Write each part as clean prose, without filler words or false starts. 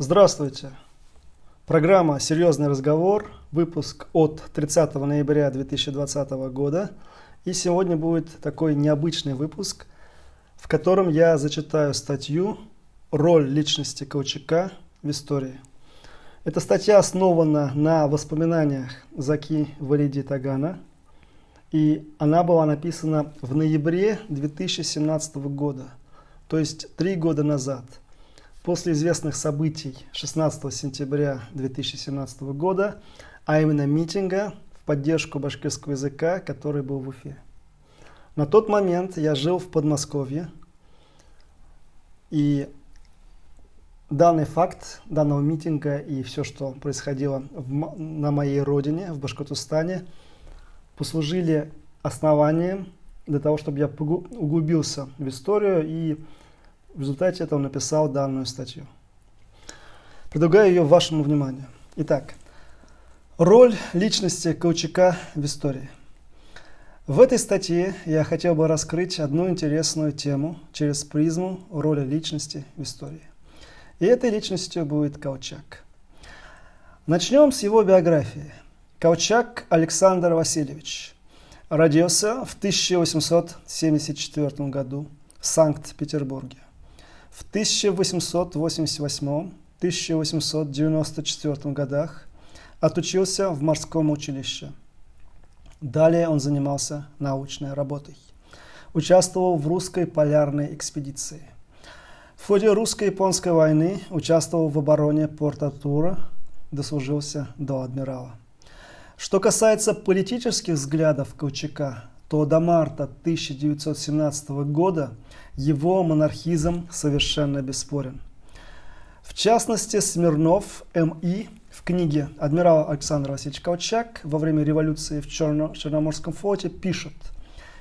Здравствуйте! Программа «Серьезный разговор», выпуск от 30 ноября 2020 года. И сегодня будет такой необычный выпуск, в котором я зачитаю статью «Роль личности Колчака в истории». Эта статья основана на воспоминаниях Заки Валиди Тагана, и она была написана в ноябре 2017 года, то есть 3 года назад. После известных событий 16 сентября 2017 года, а именно митинга в поддержку башкирского языка, который был в Уфе. На тот момент я жил в Подмосковье, и данный факт данного митинга и все, что происходило на моей родине, в Башкортостане, послужили основанием для того, чтобы я углубился в историю и в результате этого написал данную статью. Предлагаю ее вашему вниманию. Итак, роль личности Колчака в истории. В этой статье я хотел бы раскрыть одну интересную тему через призму роли личности в истории. И этой личностью будет Колчак. Начнем с его биографии. Колчак Александр Васильевич родился в 1874 году в Санкт-Петербурге. В 1888-1894 годах отучился в морском училище. Далее он занимался научной работой. Участвовал в русской полярной экспедиции. В ходе русско-японской войны участвовал в обороне Порт-Артура, дослужился до адмирала. Что касается политических взглядов Колчака, то до марта 1917 года его монархизм совершенно бесспорен. В частности, Смирнов М.И. в книге «Адмирал Александр Васильевич Колчак во время революции в Черноморском флоте» пишет: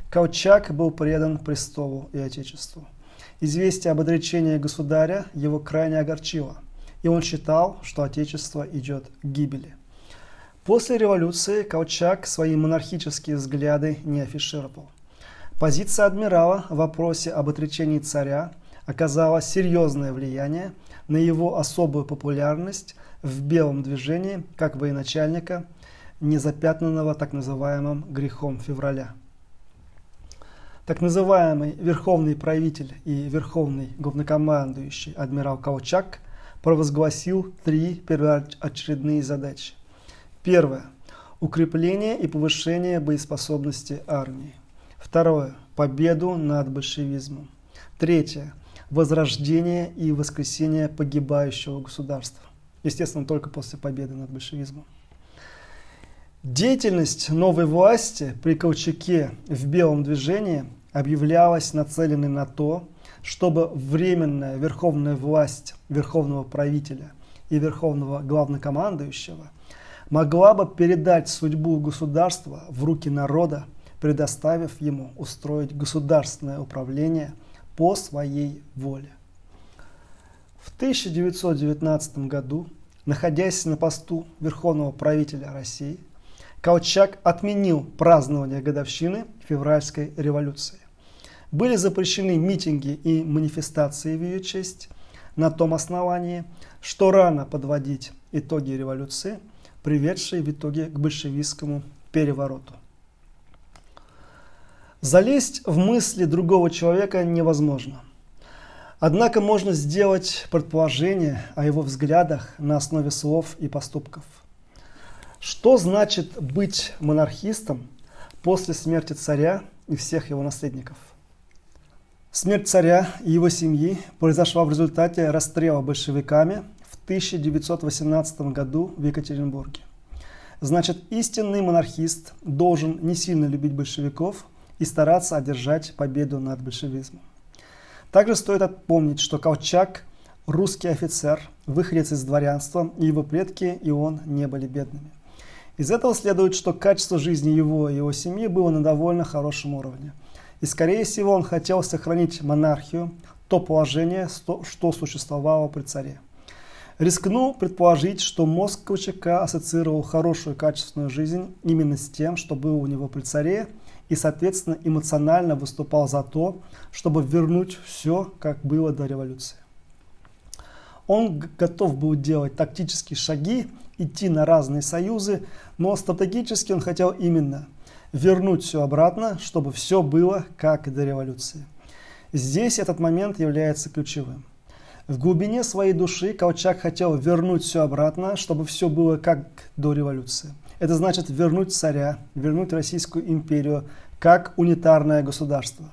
«Колчак был предан престолу и отечеству. Известие об отречении государя его крайне огорчило, и он считал, что отечество идет к гибели». После революции Колчак свои монархические взгляды не афишировал. Позиция адмирала в вопросе об отречении царя оказала серьезное влияние на его особую популярность в белом движении как военачальника, незапятнанного так называемым грехом февраля. Так называемый верховный правитель и верховный главнокомандующий адмирал Колчак провозгласил 3 первоочередные задачи. Первое. Укрепление и повышение боеспособности армии. Второе. Победу над большевизмом. Третье. Возрождение и воскресение погибающего государства. Естественно, только после победы над большевизмом. Деятельность новой власти при Колчаке в белом движении объявлялась нацеленной на то, чтобы временная верховная власть верховного правителя и верховного главнокомандующего могла бы передать судьбу государства в руки народа, предоставив ему устроить государственное управление по своей воле. В 1919 году, находясь на посту верховного правителя России, Колчак отменил празднование годовщины февральской революции. Были запрещены митинги и манифестации в ее честь на том основании, что рано подводить итоги революции, приведшей в итоге к большевистскому перевороту. Залезть в мысли другого человека невозможно. Однако можно сделать предположение о его взглядах на основе слов и поступков. Что значит быть монархистом после смерти царя и всех его наследников? Смерть царя и его семьи произошла в результате расстрела большевиками в 1918 году в Екатеринбурге. Значит, истинный монархист должен не сильно любить большевиков и стараться одержать победу над большевизмом. Также стоит отпомнить, что Колчак – русский офицер, выходец из дворянства, и его предки и он не были бедными. Из этого следует, что качество жизни его и его семьи было на довольно хорошем уровне. И, скорее всего, он хотел сохранить монархию, то положение, что существовало при царе. Рискну предположить, что мозг Колчака ассоциировал хорошую качественную жизнь именно с тем, что было у него при царе, и, соответственно, эмоционально выступал за то, чтобы вернуть все, как было до революции. Он готов был делать тактические шаги, идти на разные союзы, но стратегически он хотел именно вернуть все обратно, чтобы все было как и до революции. Здесь этот момент является ключевым. В глубине своей души Колчак хотел вернуть все обратно, чтобы все было как до революции. Это значит вернуть царя, вернуть Российскую империю как унитарное государство.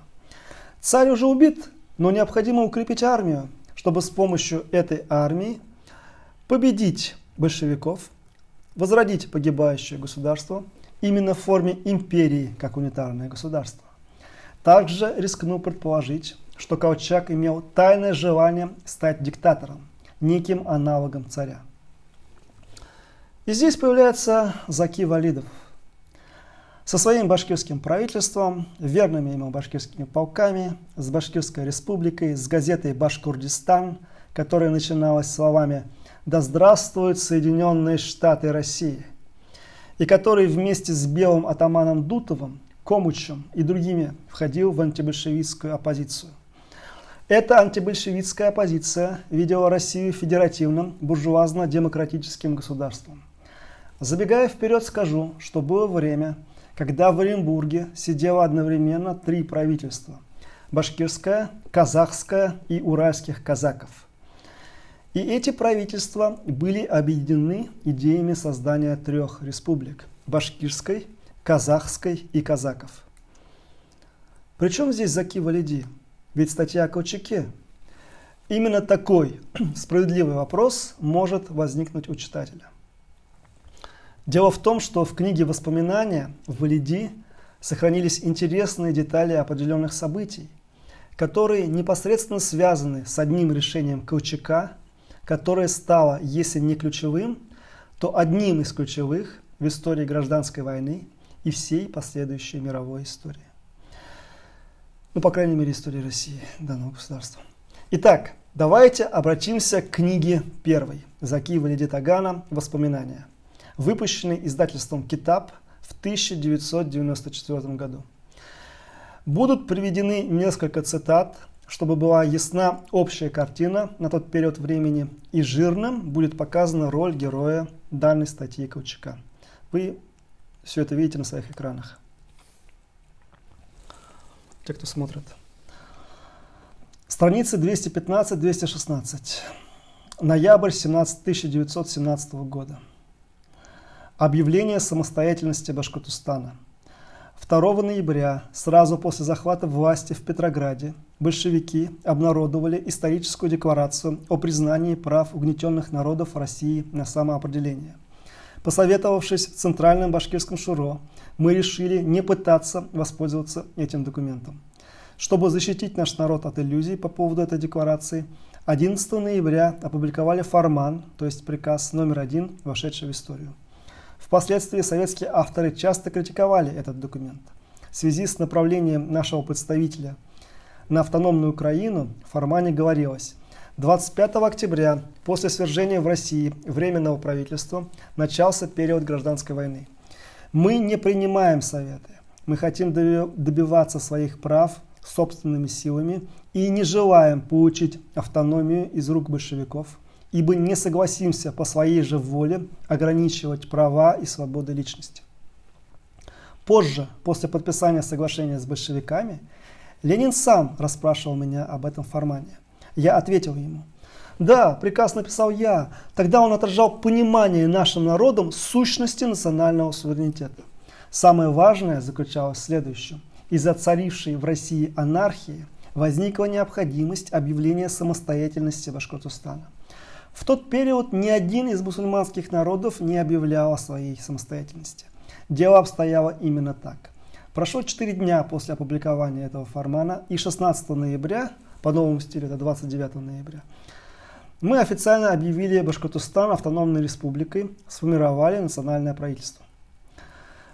Царь уже убит, но необходимо укрепить армию, чтобы с помощью этой армии победить большевиков, возродить погибающее государство именно в форме империи как унитарное государство. Также рискну предположить, что Колчак имел тайное желание стать диктатором, неким аналогом царя. И здесь появляется Заки Валидов со своим башкирским правительством, верными ему башкирскими полками, с Башкирской республикой, с газетой «Башкурдистан», которая начиналась словами «Да здравствуют Соединенные Штаты России», и который вместе с белым атаманом Дутовым, Комучем и другими входил в антибольшевистскую оппозицию. Эта антибольшевистская оппозиция видела Россию федеративным буржуазно-демократическим государством. Забегая вперед, скажу, что было время, когда в Оренбурге сидело одновременно 3 правительства – башкирское, казахское и уральских казаков. И эти правительства были объединены идеями создания 3 республик – башкирской, казахской и казаков. Причем здесь Заки Валиди? Ведь статья о Колчаке. Именно такой справедливый вопрос может возникнуть у читателя. Дело в том, что в книге «Воспоминания» в Валиди сохранились интересные детали определенных событий, которые непосредственно связаны с одним решением Колчака, которое стало, если не ключевым, то одним из ключевых в истории гражданской войны и всей последующей мировой истории. Ну, по крайней мере, истории России, данного государства. Итак, давайте обратимся к книге первой Заки Валиди Тагана «Воспоминания», выпущенной издательством «Китаб» в 1994 году. Будут приведены несколько цитат, чтобы была ясна общая картина на тот период времени, и жирным будет показана роль героя данной статьи Колчака. Вы все это видите на своих экранах. Те, кто смотрит. Страницы 215-216. Ноябрь 1917 года. Объявление самостоятельности Башкортостана. 2 ноября, сразу после захвата власти в Петрограде, большевики обнародовали историческую декларацию о признании прав угнетенных народов России на самоопределение. Посоветовавшись в Центральном башкирском шуро, мы решили не пытаться воспользоваться этим документом. Чтобы защитить наш народ от иллюзий по поводу этой декларации, 11 ноября опубликовали фарман, то есть приказ номер 1, вошедший в историю. Впоследствии советские авторы часто критиковали этот документ. В связи с направлением нашего представителя на автономную Украину в фармане говорилось: 25 октября, после свержения в России Временного правительства, начался период гражданской войны. Мы не принимаем советы. Мы хотим добиваться своих прав собственными силами и не желаем получить автономию из рук большевиков, ибо не согласимся по своей же воле ограничивать права и свободы личности. Позже, после подписания соглашения с большевиками, Ленин сам расспрашивал меня об этом фармане. Я ответил ему: да, приказ написал я. Тогда он отражал понимание нашим народом сущности национального суверенитета. Самое важное заключалось в следующем. Из-за царившей в России анархии возникла необходимость объявления самостоятельности Башкортостана. В тот период ни один из мусульманских народов не объявлял о своей самостоятельности. Дело обстояло именно так. Прошло 4 дня после опубликования этого фармана, и 16 ноября, по новому стилю это 29 ноября, мы официально объявили Башкортостан автономной республикой, сформировали национальное правительство.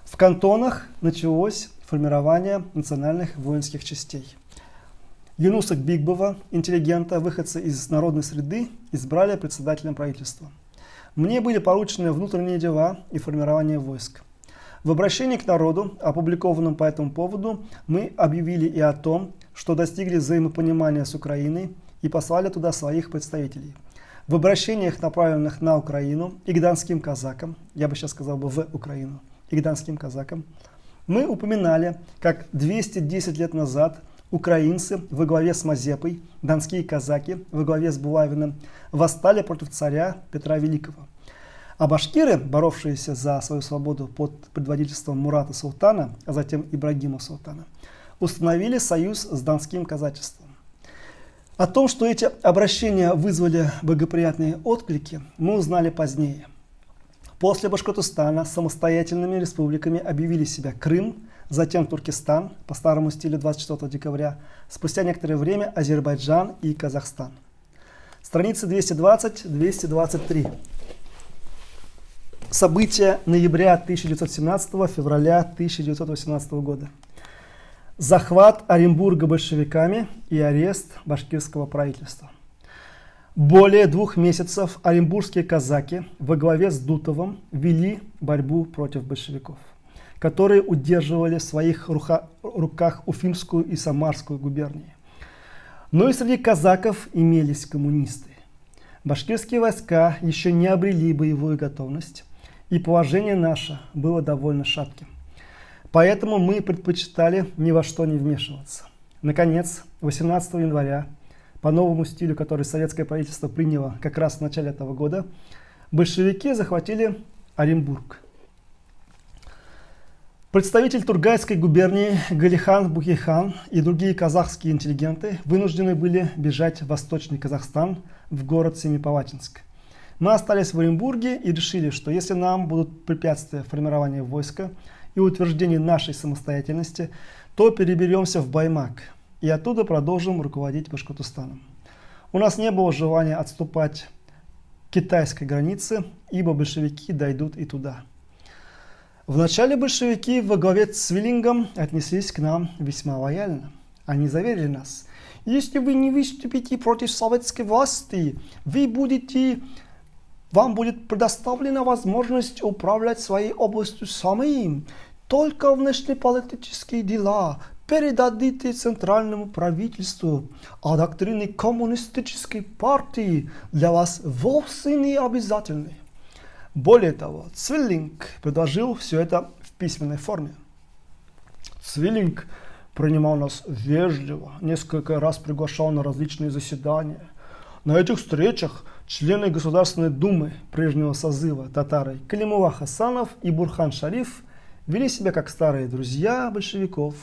В кантонах началось формирование национальных воинских частей. Юнуса Бигбова, интеллигента, выходца из народной среды, избрали председателем правительства. Мне были поручены внутренние дела и формирование войск. В обращении к народу, опубликованном по этому поводу, мы объявили и о том, что достигли взаимопонимания с Украиной и послали туда своих представителей. В обращениях, направленных на Украину и гданским казакам, я бы сейчас сказал бы в Украину, и гданским казакам, мы упоминали, как 210 лет назад украинцы во главе с Мазепой, донские казаки во главе с Булавиным восстали против царя Петра Великого. А башкиры, боровшиеся за свою свободу под предводительством Мурата Султана, а затем Ибрагима Султана, установили союз с донским казачеством. О том, что эти обращения вызвали благоприятные отклики, мы узнали позднее. После Башкортостана самостоятельными республиками объявили себя Крым, затем Туркестан по старому стилю 24 декабря, спустя некоторое время Азербайджан и Казахстан. Страницы 220-223. События ноября 1917 февраля 1918 года. Захват Оренбурга большевиками и арест башкирского правительства. Более 2 месяцев оренбургские казаки во главе с Дутовым вели борьбу против большевиков, которые удерживали в своих руках Уфимскую и Самарскую губернии. Но и среди казаков имелись коммунисты. Башкирские войска еще не обрели боевую готовность, и положение наше было довольно шатким. Поэтому мы предпочитали ни во что не вмешиваться. Наконец, 18 января, по новому стилю, который советское правительство приняло как раз в начале этого года, большевики захватили Оренбург. Представитель Тургайской губернии Галихан Бухихан и другие казахские интеллигенты вынуждены были бежать в Восточный Казахстан, в город Семипалатинск. Мы остались в Оренбурге и решили, что если нам будут препятствия формирования войска и утверждения нашей самостоятельности, то переберемся в Баймак и оттуда продолжим руководить Башкортостаном. У нас не было желания отступать к китайской границе, ибо большевики дойдут и туда. Вначале большевики во главе с Цвиллингом отнеслись к нам весьма лояльно. Они заверили нас: если вы не выступите против советской власти, вам будет предоставлена возможность управлять своей областью самим. Только внешнеполитические дела передадите центральному правительству, а доктрины коммунистической партии для вас вовсе не обязательны. Более того, Цвиллинг предложил все это в письменной форме. Цвиллинг принимал нас вежливо, несколько раз приглашал на различные заседания. На этих встречах члены Государственной Думы прежнего созыва татары Калимулла Хасанов и Бурхан Шариф вели себя как старые друзья большевиков,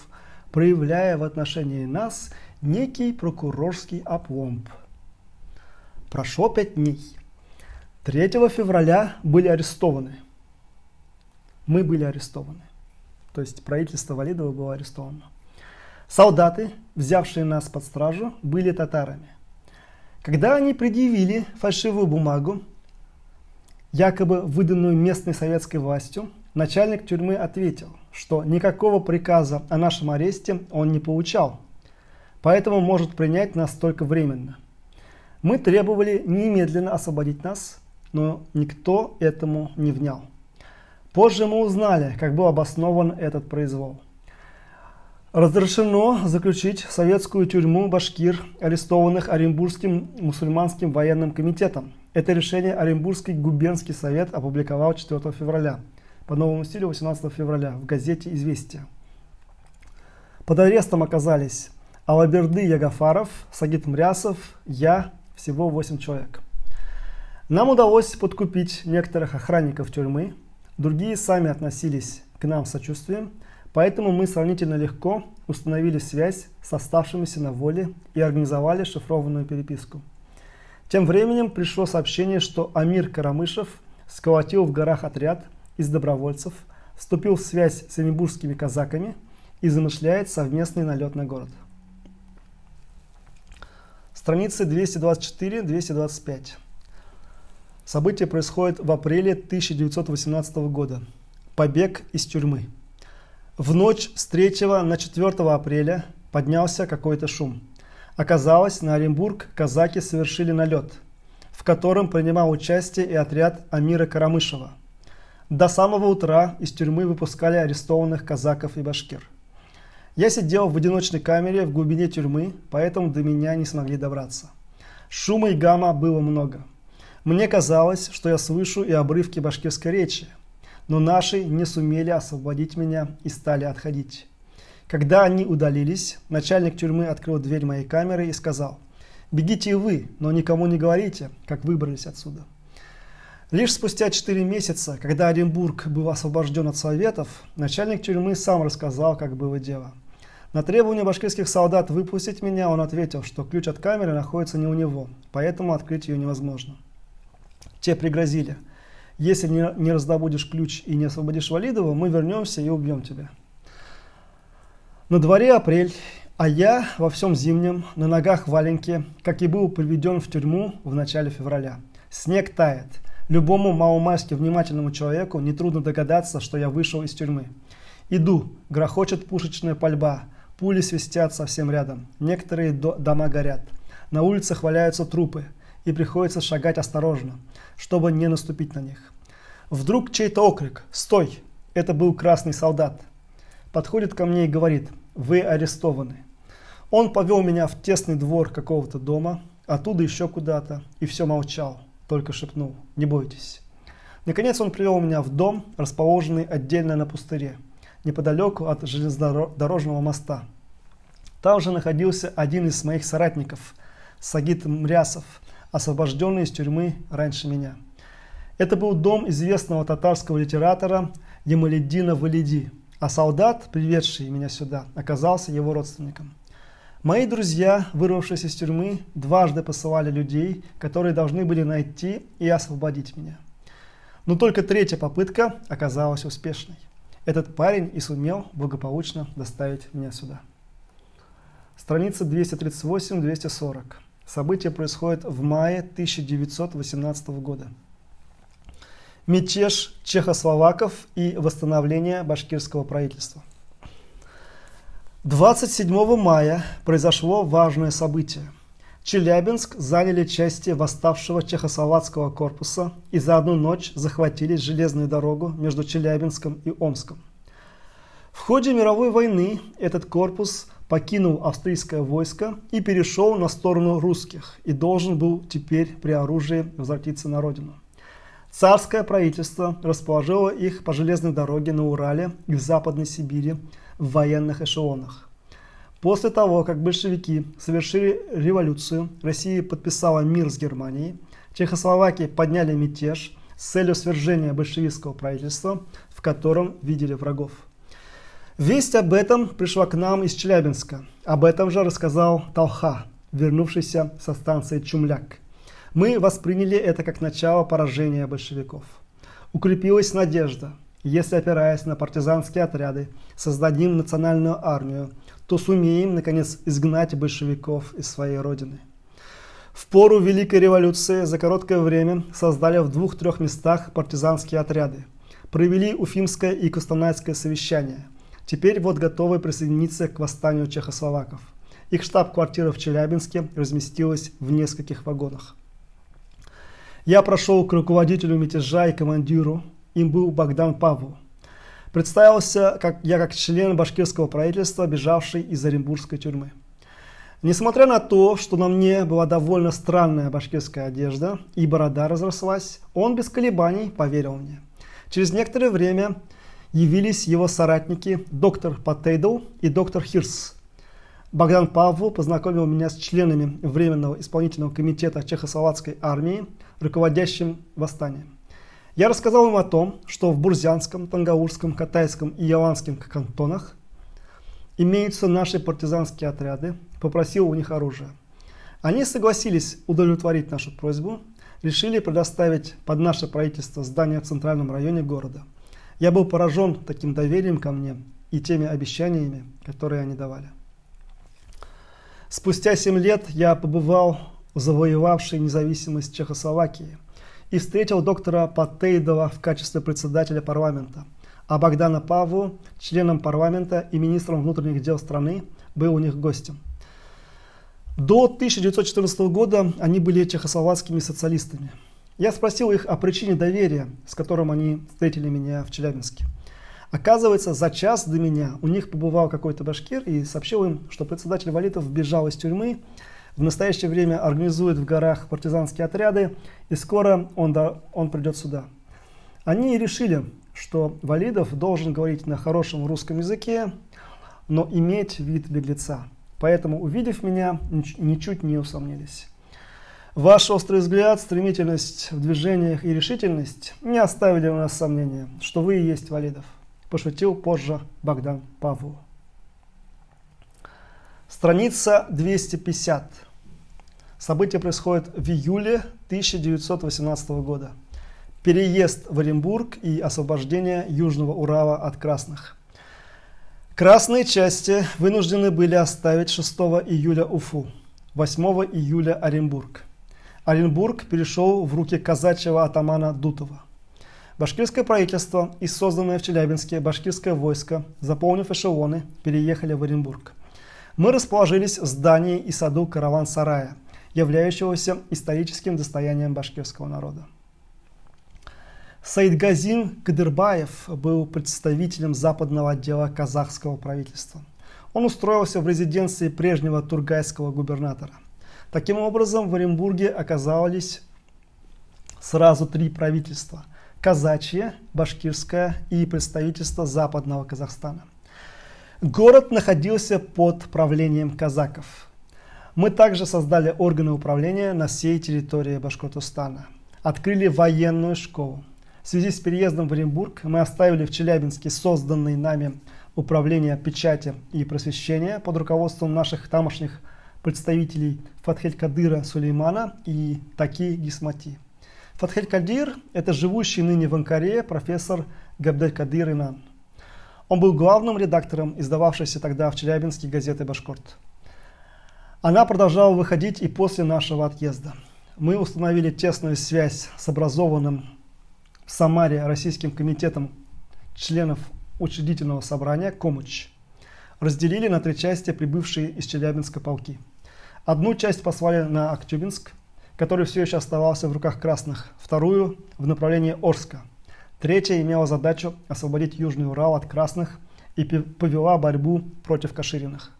проявляя в отношении нас некий прокурорский апломб. Прошло 5 дней. 3 февраля были арестованы. Мы были арестованы. То есть правительство Валидова было арестовано. Солдаты, взявшие нас под стражу, были татарами. Когда они предъявили фальшивую бумагу, якобы выданную местной советской властью, начальник тюрьмы ответил, что никакого приказа о нашем аресте он не получал, поэтому может принять нас только временно. Мы требовали немедленно освободить нас, но никто этому не внял. Позже мы узнали, как был обоснован этот произвол. Разрешено заключить в советскую тюрьму башкир, арестованных Оренбургским мусульманским военным комитетом. Это решение Оренбургский губернский совет опубликовал 4 февраля, по новому стилю 18 февраля, в газете «Известия». Под арестом оказались Алаберды Ягафаров, Сагит Мрясов, я, всего 8 человек. Нам удалось подкупить некоторых охранников тюрьмы, другие сами относились к нам с сочувствием, поэтому мы сравнительно легко установили связь с оставшимися на воле и организовали шифрованную переписку. Тем временем пришло сообщение, что Амир Карамышев сколотил в горах отряд из добровольцев, вступил в связь с оренбургскими казаками и замышляет совместный налет на город. Страницы 224-225. Событие происходит в апреле 1918 года. Побег из тюрьмы. В ночь с 3 на 4 апреля поднялся какой-то шум. Оказалось, на Оренбург казаки совершили налет, в котором принимал участие и отряд Амира Карамышева. До самого утра из тюрьмы выпускали арестованных казаков и башкир. Я сидел в одиночной камере в глубине тюрьмы, поэтому до меня не смогли добраться. Шума и гамма было много. Мне казалось, что я слышу и обрывки башкирской речи, но наши не сумели освободить меня и стали отходить. Когда они удалились, начальник тюрьмы открыл дверь моей камеры и сказал: «Бегите и вы, но никому не говорите, как выбрались отсюда». Лишь спустя 4 месяца, когда Оренбург был освобожден от Советов, начальник тюрьмы сам рассказал, как было дело. На требование башкирских солдат выпустить меня он ответил, что ключ от камеры находится не у него, поэтому открыть ее невозможно. Те пригрозили: «Если не раздобудешь ключ и не освободишь Валидова, мы вернемся и убьем тебя». На дворе апрель, а я во всем зимнем, на ногах валенки, как и был приведен в тюрьму в начале февраля. Снег тает. Любому маломальски внимательному человеку нетрудно догадаться, что я вышел из тюрьмы. Иду, грохочет пушечная пальба, пули свистят совсем рядом, некоторые дома горят. На улицах валяются трупы, и приходится шагать осторожно, чтобы не наступить на них. Вдруг чей-то окрик: «Стой!» Это был красный солдат. Подходит ко мне и говорит: «Вы арестованы». Он повел меня в тесный двор какого-то дома, оттуда еще куда-то, и все молчал, только шепнул: «Не бойтесь». Наконец он привел меня в дом, расположенный отдельно на пустыре, неподалеку от железнодорожного моста. Там же находился один из моих соратников, Сагит Мрясов, освобожденный из тюрьмы раньше меня. Это был дом известного татарского литератора Ямаледдина Валиди, а солдат, приведший меня сюда, оказался его родственником. Мои друзья, вырвавшись из тюрьмы, дважды посылали людей, которые должны были найти и освободить меня. Но только третья попытка оказалась успешной. Этот парень и сумел благополучно доставить меня сюда. Страница 238-240. События происходят в мае 1918 года. Мятеж чехословаков и восстановление башкирского правительства. 27 мая произошло важное событие. Челябинск заняли части восставшего чехословацкого корпуса и за одну ночь захватили железную дорогу между Челябинском и Омском. В ходе мировой войны этот корпус покинул австрийское войско и перешел на сторону русских и должен был теперь при оружии возвратиться на родину. Царское правительство расположило их по железной дороге на Урале и в Западной Сибири в военных эшелонах. После того, как большевики совершили революцию, Россия подписала мир с Германией, Чехословакии подняли мятеж с целью свержения большевистского правительства, в котором видели врагов. Весть об этом пришла к нам из Челябинска. Об этом же рассказал Талха, вернувшийся со станции Чумляк. Мы восприняли это как начало поражения большевиков. Укрепилась надежда: если, опираясь на партизанские отряды, создадим национальную армию, то сумеем, наконец, изгнать большевиков из своей родины. В пору Великой революции за короткое время создали в 2-3 местах партизанские отряды, провели Уфимское и Костанайское совещание. Теперь вот готовы присоединиться к восстанию чехословаков. Их штаб-квартира в Челябинске разместилась в нескольких вагонах. Я прошел к руководителю мятежа и командиру, им был Богдан Павлов. Представился я как член башкирского правительства, бежавший из Оренбургской тюрьмы. Несмотря на то, что на мне была довольно странная башкирская одежда и борода разрослась, он без колебаний поверил мне. Через некоторое время явились его соратники доктор Патейдл и доктор Хирс. Богдан Павлов познакомил меня с членами Временного исполнительного комитета Чехословацкой армии, руководящим восстанием. Я рассказал им о том, что в Бурзянском, Тангаурском, Катайском и Яланском кантонах имеются наши партизанские отряды, попросил у них оружие. Они согласились удовлетворить нашу просьбу, решили предоставить под наше правительство здание в центральном районе города. Я был поражен таким доверием ко мне и теми обещаниями, которые они давали. Спустя 7 лет я побывал в завоевавшей независимость Чехословакии и встретил доктора Патейдова в качестве председателя парламента, а Богдана Павлу членом парламента и министром внутренних дел страны, был у них гостем. До 1914 года они были чехословацкими социалистами. Я спросил их о причине доверия, с которым они встретили меня в Челябинске. Оказывается, за час до меня у них побывал какой-то башкир и сообщил им, что председатель Валитов бежал из тюрьмы В настоящее время организует в горах партизанские отряды, и скоро он придет сюда. Они решили, что Валидов должен говорить на хорошем русском языке, но иметь вид беглеца. Поэтому, увидев меня, ничуть не усомнились. Ваш острый взгляд, стремительность в движениях и решительность не оставили у нас сомнения, что вы и есть Валидов, пошутил позже Богдан Павлов. Страница 250. Событие происходит в июле 1918 года. Переезд в Оренбург и освобождение Южного Урала от красных. Красные части вынуждены были оставить 6 июля Уфу, 8 июля Оренбург. Оренбург перешел в руки казачьего атамана Дутова. Башкирское правительство и созданное в Челябинске башкирское войско, заполнив эшелоны, переехали в Оренбург. Мы расположились в здании и саду караван-сарая, являющегося историческим достоянием башкирского народа. Саидгазин Кадырбаев был представителем западного отдела казахского правительства. Он устроился в резиденции прежнего тургайского губернатора. Таким образом, в Оренбурге оказались сразу 3 правительства – казачье, башкирское и представительство западного Казахстана. Город находился под правлением казаков. Мы также создали органы управления на всей территории Башкортостана, открыли военную школу. В связи с переездом в Оренбург мы оставили в Челябинске созданный нами управление печати и просвещения под руководством наших тамошних представителей Фатхель-Кадыра Сулеймана и Таки Гисмати. Фатхель-Кадыр – это живущий ныне в Анкаре профессор Габдель-Кадыр Инан. Он был главным редактором издававшейся тогда в Челябинске газеты «Башкорт». Она продолжала выходить и после нашего отъезда. Мы установили тесную связь с образованным в Самаре Российским комитетом членов учредительного собрания «Комуч». Разделили на 3 части прибывшие из Челябинска полки. Одну часть послали на Актюбинск, который все еще оставался в руках красных, вторую в направлении Орска. Третья имела задачу освободить Южный Урал от красных и повела борьбу против Кашириных.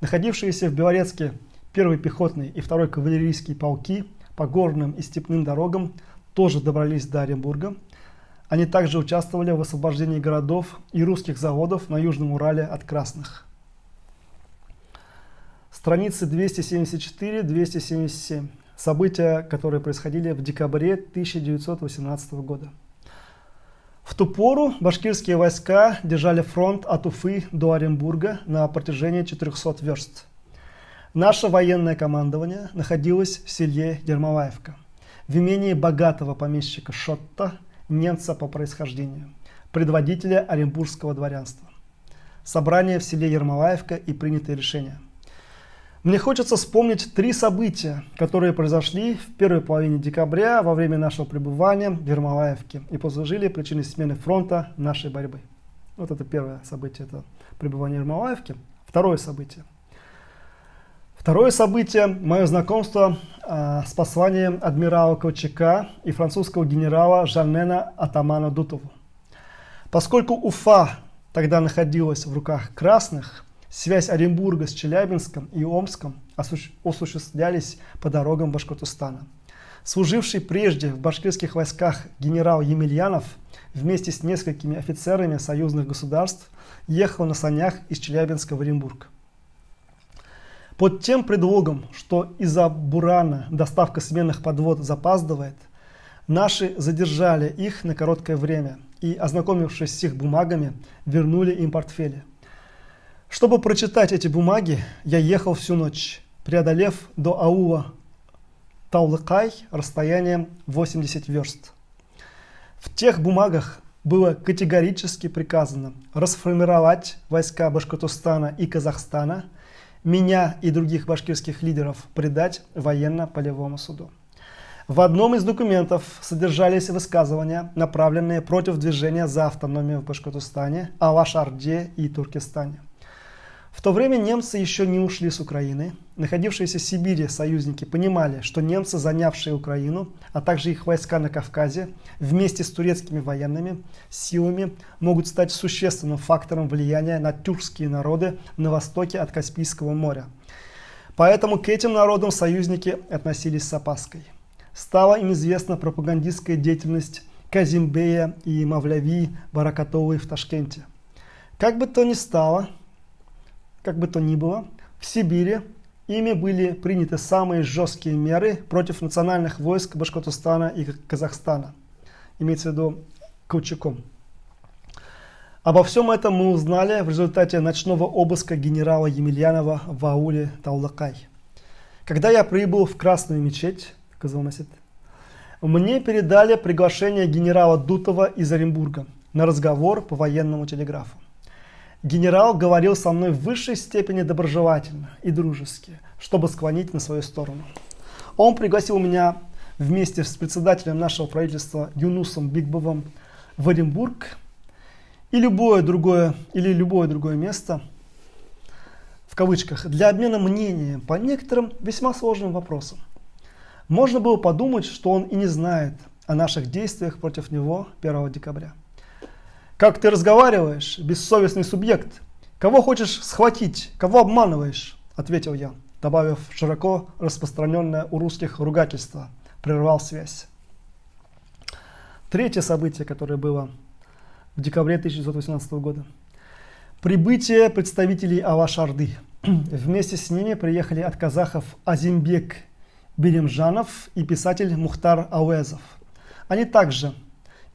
Находившиеся в Белорецке 1-й пехотный и 2-й кавалерийские полки по горным и степным дорогам тоже добрались до Оренбурга. Они также участвовали в освобождении городов и русских заводов на Южном Урале от красных. Страницы 274-277. События, которые происходили в декабре 1918 года. В ту пору башкирские войска держали фронт от Уфы до Оренбурга на протяжении 400 верст. Наше военное командование находилось в селе Ермолаевка, в имении богатого помещика Шотта, немца по происхождению, предводителя оренбургского дворянства. Собрание в селе Ермолаевка и принятые решения. Мне хочется вспомнить 3 события, которые произошли в первой половине декабря во время нашего пребывания в Ермолаевке и послужили причиной смены фронта нашей борьбы. Вот это первое событие, это пребывание в Ермолаевке. Второе событие. Второе событие – мое знакомство с посланием адмирала Колчака и французского генерала Жаннена атамана Дутову. Поскольку Уфа тогда находилась в руках красных, связь Оренбурга с Челябинском и Омском осуществлялись по дорогам Башкортостана. Служивший прежде в башкирских войсках генерал Емельянов вместе с несколькими офицерами союзных государств ехал на санях из Челябинска в Оренбург. Под тем предлогом, что из-за бурана доставка сменных подвод запаздывает, наши задержали их на короткое время и, ознакомившись с их бумагами, вернули им портфели. Чтобы прочитать эти бумаги, я ехал всю ночь, преодолев до аула Таулыкай расстоянием 80 верст. В тех бумагах было категорически приказано расформировать войска Башкортостана и Казахстана, меня и других башкирских лидеров предать военно-полевому суду. В одном из документов содержались высказывания, направленные против движения за автономию в Башкортостане, Алаш-Орде и Туркестане. В то время немцы еще не ушли с Украины. Находившиеся в Сибири союзники понимали, что немцы, занявшие Украину, а также их войска на Кавказе, вместе с турецкими военными силами могут стать существенным фактором влияния на тюркские народы на востоке от Каспийского моря. Поэтому к этим народам союзники относились с опаской. Стала им известна пропагандистская деятельность Казимбея и Мавляви Баракатовой в Ташкенте. Как бы то ни было, в Сибири ими были приняты самые жесткие меры против национальных войск Башкортостана и Казахстана, имеется в виду Колчаком. Обо всем этом мы узнали в результате ночного обыска генерала Емельянова в ауле Таулакай. Когда я прибыл в Красную мечеть, мне передали приглашение генерала Дутова из Оренбурга на разговор по военному телеграфу. Генерал говорил со мной в высшей степени доброжелательно и дружески, чтобы склонить на свою сторону. Он пригласил меня вместе с председателем нашего правительства Юнусом Бигбовым в Оренбург и любое другое место, в кавычках, для обмена мнением по некоторым весьма сложным вопросам. Можно было подумать, что он и не знает о наших действиях против него 1 декабря. «Как ты разговариваешь, бессовестный субъект? Кого хочешь схватить? Кого обманываешь?» – ответил я, добавив широко распространенное у русских ругательство. Прервал связь. Третье событие, которое было в декабре 1918 года. Прибытие представителей Алаш-Орды. Вместе с ними приехали от казахов Азимбек Беремжанов и писатель Мухтар Ауэзов. Они также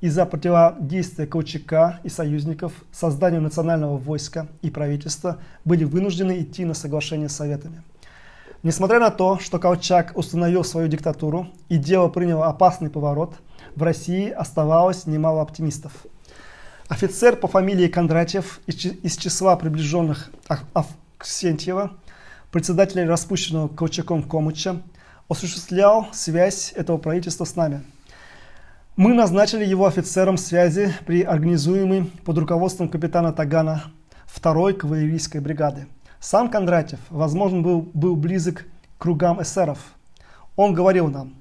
из-за противодействия Колчака и союзников созданию национального войска и правительства были вынуждены идти на соглашение с Советами. Несмотря на то, что Колчак установил свою диктатуру и дело приняло опасный поворот, в России оставалось немало оптимистов. Офицер по фамилии Кондратьев из числа приближенных Авксентьева, председателя распущенного Колчаком Комыча, осуществлял связь этого правительства с нами. Мы назначили его офицером связи при организуемой под руководством капитана Тагана 2-й кавалерийской бригады. Сам Кондратьев, возможно, был близок к кругам эсеров. Он говорил нам: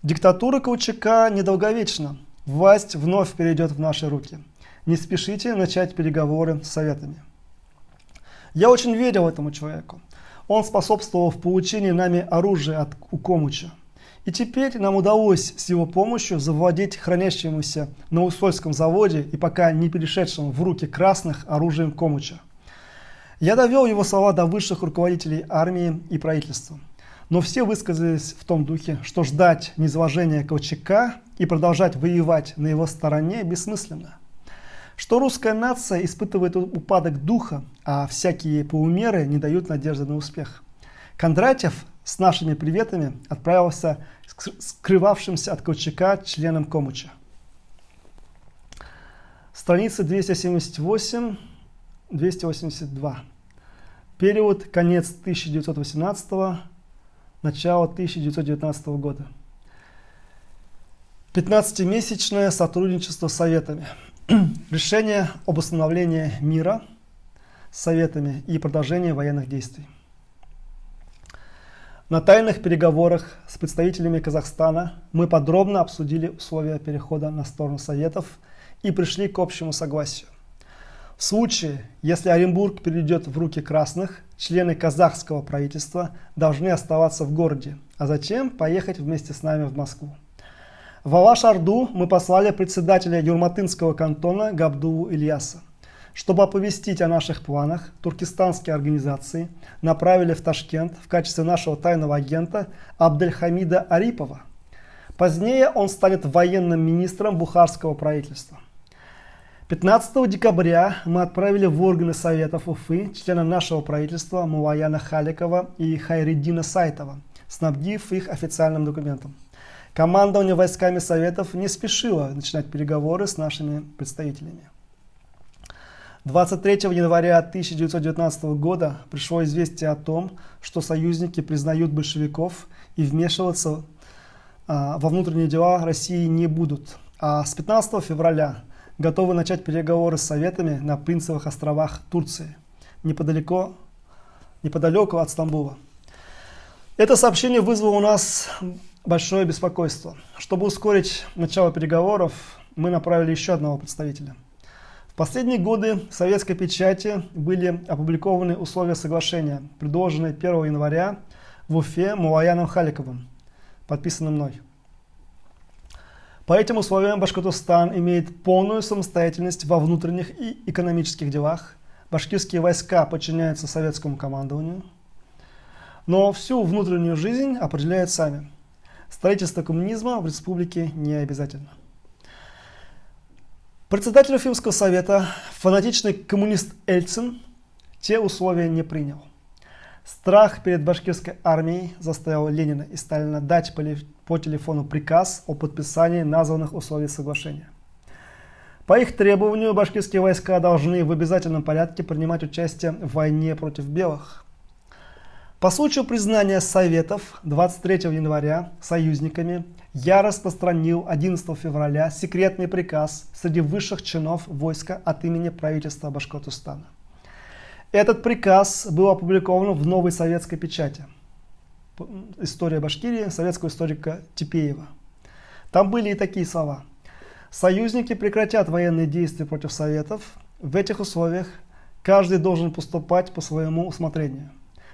«Диктатура Колчака недолговечна, власть вновь перейдет в наши руки. Не спешите начать переговоры с Советами». Я очень верил этому человеку. Он способствовал в получении нами оружия у Комыча. И теперь нам удалось с его помощью завладеть хранящимся на Усольском заводе и пока не перешедшим в руки красных оружием Комыча. Я довел его слова до высших руководителей армии и правительства. Но все высказались в том духе, что ждать низвержения Колчака и продолжать воевать на его стороне бессмысленно. Что русская нация испытывает упадок духа, а всякие полумеры не дают надежды на успех. Кондратьев с нашими приветами отправился к скрывавшимся от Колчака членам Комыча. Страница 278-282. Период конец 1918, начало 1919 года. 15-месячное сотрудничество с Советами. Решение об установлении мира с Советами и продолжение военных действий. На тайных переговорах с представителями Казахстана мы подробно обсудили условия перехода на сторону Советов и пришли к общему согласию. В случае, если Оренбург перейдет в руки красных, члены казахского правительства должны оставаться в городе, а затем поехать вместе с нами в Москву. В Алаш-Орду мы послали председателя Юрматынского кантона Габдулу Ильяса. Чтобы оповестить о наших планах, туркестанские организации направили в Ташкент в качестве нашего тайного агента Абдельхамида Арипова. Позднее он станет военным министром бухарского правительства. 15 декабря мы отправили в органы Советов Уфы члена нашего правительства Мулаяна Халикова и Хайреддина Сайтова, снабдив их официальным документом. Командование войсками Советов не спешило начинать переговоры с нашими представителями. 23 января 1919 года пришло известие о том, что союзники признают большевиков и вмешиваться во внутренние дела России не будут. А с 15 февраля готовы начать переговоры с Советами на Принцевых островах Турции, неподалеку от Стамбула. Это сообщение вызвало у нас большое беспокойство. Чтобы ускорить начало переговоров, мы направили еще одного представителя. В последние годы в советской печати были опубликованы условия соглашения, предложенные 1 января в Уфе Мулаяном Халиковым, подписано мной. По этим условиям Башкортостан имеет полную самостоятельность во внутренних и экономических делах. Башкирские войска подчиняются советскому командованию, но всю внутреннюю жизнь определяют сами. Строительство коммунизма в республике не обязательно. Председатель Уфимского совета, фанатичный коммунист Ельцин, те условия не принял. Страх перед башкирской армией заставил Ленина и Сталина дать по телефону приказ о подписании названных условий соглашения. По их требованию башкирские войска должны в обязательном порядке принимать участие в войне против белых. По случаю признания Советов 23 января союзниками я распространил 11 февраля секретный приказ среди высших чинов войска от имени правительства Башкортостана. Этот приказ был опубликован в новой советской печати «История Башкирии» советского историка Типеева. Там были и такие слова. Союзники прекратят военные действия против Советов. В этих условиях каждый должен поступать по своему усмотрению.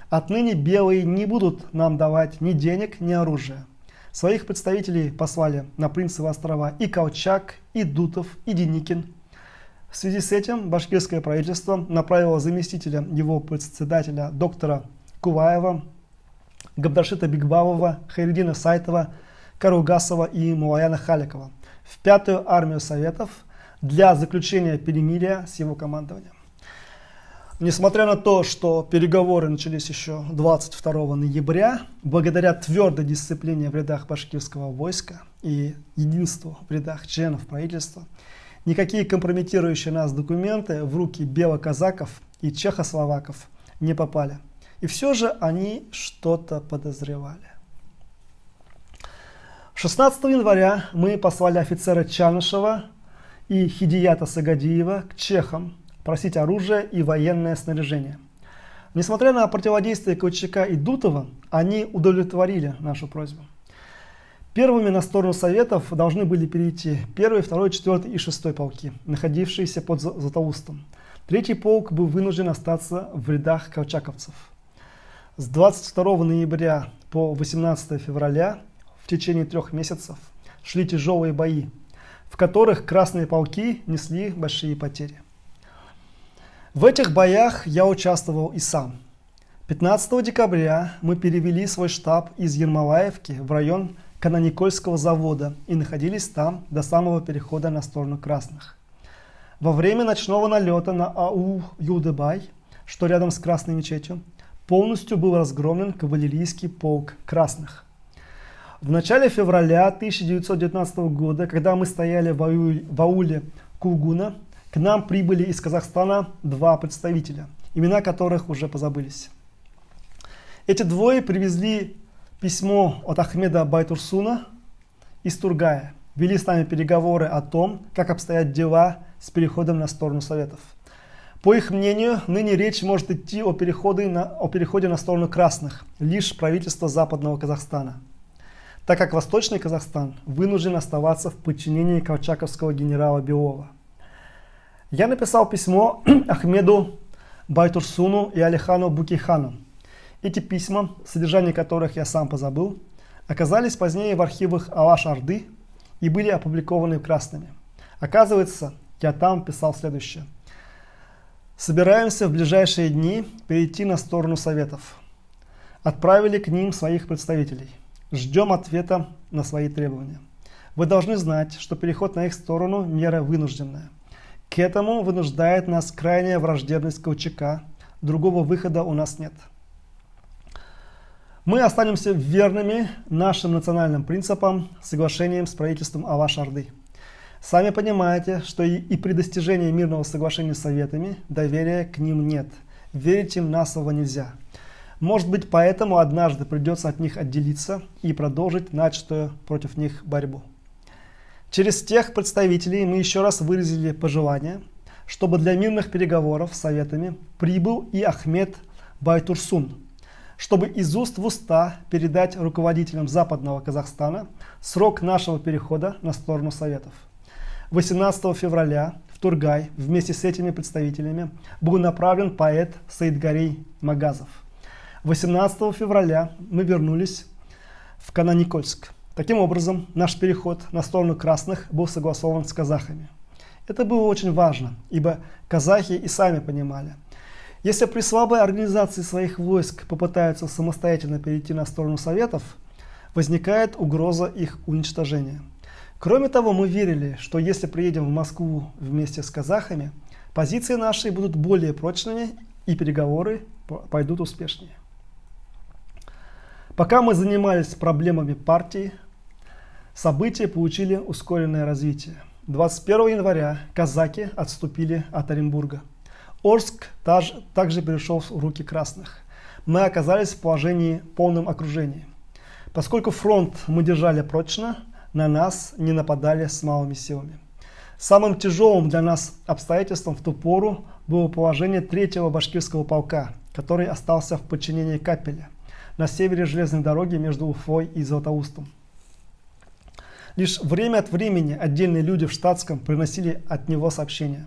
Отныне белые не будут нам давать ни денег, ни оружия. Своих представителей послали на Принцевы острова и Колчак, и Дутов, и Деникин. В связи с этим башкирское правительство направило заместителя его председателя доктора Куваева, Габдаршита Бигбалова, Хайреддина Сайтова, Каругасова и Мулаяна Халикова в 5-ю армию Советов для заключения перемирия с его командованием. Несмотря на то, что переговоры начались еще 22 ноября, благодаря твердой дисциплине в рядах башкирского войска и единству в рядах членов правительства, никакие компрометирующие нас документы в руки белоказаков и чехословаков не попали. И все же они что-то подозревали. 16 января мы послали офицера Чанышева и Хидията Сагадиева к чехам просить оружие и военное снаряжение. Несмотря на противодействие Колчака и Дутова, они удовлетворили нашу просьбу. Первыми на сторону Советов должны были перейти 1, 2, 4 и 6 полки, находившиеся под Златоустом. 3-й полк был вынужден остаться в рядах колчаковцев. С 22 ноября по 18 февраля в течение 3 месяцев шли тяжелые бои, в которых красные полки несли большие потери. В этих боях я участвовал и сам. 15 декабря мы перевели свой штаб из Ермолаевки в район Каноникольского завода и находились там до самого перехода на сторону красных. Во время ночного налета на АУ Юлдыбай, что рядом с Красной мечетью, полностью был разгромлен кавалерийский полк красных. В начале февраля 1919 года, когда мы стояли в ауле Кулгуна, к нам прибыли из Казахстана 2 представителя, имена которых уже позабылись. Эти двое привезли письмо от Ахмеда Байтурсуна из Тургая, вели с нами переговоры о том, как обстоят дела с переходом на сторону Советов. По их мнению, ныне речь может идти о переходе на сторону красных, лишь правительство Западного Казахстана, так как Восточный Казахстан вынужден оставаться в подчинении колчаковского генерала Белова. Я написал письмо Ахмеду Байтурсуну и Алихану Букейхану. Эти письма, содержание которых я сам позабыл, оказались позднее в архивах Алаш-Орды и были опубликованы красными. Оказывается, я там писал следующее. Собираемся в ближайшие дни перейти на сторону Советов. Отправили к ним своих представителей. Ждем ответа на свои требования. Вы должны знать, что переход на их сторону – мера вынужденная. К этому вынуждает нас крайняя враждебность Колчака. Другого выхода у нас нет. Мы останемся верными нашим национальным принципам, соглашением с правительством Алаш-Орды. Сами понимаете, что и при достижении мирного соглашения с Советами доверия к ним нет. Верить им на слово нельзя. Может быть, поэтому однажды придется от них отделиться и продолжить начатую против них борьбу. Через тех представителей мы еще раз выразили пожелание, чтобы для мирных переговоров с Советами прибыл и Ахмед Байтурсун, чтобы из уст в уста передать руководителям Западного Казахстана срок нашего перехода на сторону Советов. 18 февраля в Тургай вместе с этими представителями был направлен поэт Саидгарей Магазов. 18 февраля мы вернулись в Кананикольск. Таким образом, наш переход на сторону красных был согласован с казахами. Это было очень важно, ибо казахи и сами понимали, если при слабой организации своих войск попытаются самостоятельно перейти на сторону советов, возникает угроза их уничтожения. Кроме того, мы верили, что если приедем в Москву вместе с казахами, позиции наши будут более прочными и переговоры пойдут успешнее. Пока мы занимались проблемами партии, события получили ускоренное развитие. 21 января казаки отступили от Оренбурга. Орск также перешел в руки красных. Мы оказались в положении полном окружения. Поскольку фронт мы держали прочно, на нас не нападали с малыми силами. Самым тяжелым для нас обстоятельством в ту пору было положение 3-го башкирского полка, который остался в подчинении Капеля на севере железной дороги между Уфой и Златоустом. Лишь время от времени отдельные люди в штатском приносили от него сообщения.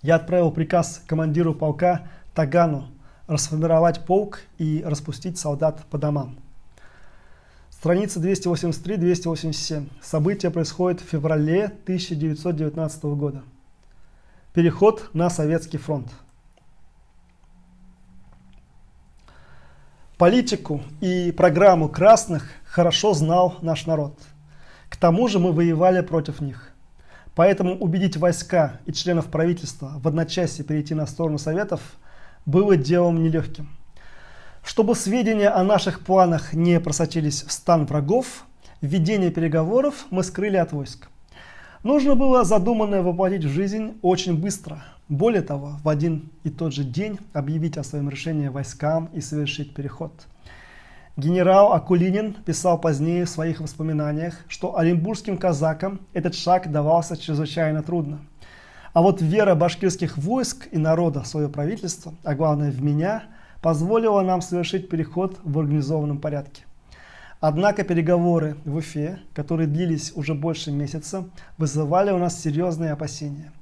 Я отправил приказ командиру полка Тагану расформировать полк и распустить солдат по домам. Страница 283-287. События происходят в феврале 1919 года. Переход на Советский фронт. Политику и программу красных хорошо знал наш народ. К тому же мы воевали против них. Поэтому убедить войска и членов правительства в одночасье перейти на сторону Советов было делом нелегким. Чтобы сведения о наших планах не просочились в стан врагов, ведение переговоров мы скрыли от войск. Нужно было задуманное воплотить в жизнь очень быстро. Более того, в один и тот же день объявить о своем решении войскам и совершить переход. Генерал Акулинин писал позднее в своих воспоминаниях, что оренбургским казакам этот шаг давался чрезвычайно трудно. А вот вера башкирских войск и народа в свое правительство, а главное в меня, позволила нам совершить переход в организованном порядке. Однако переговоры в Уфе, которые длились уже больше месяца, вызывали у нас серьезные опасения.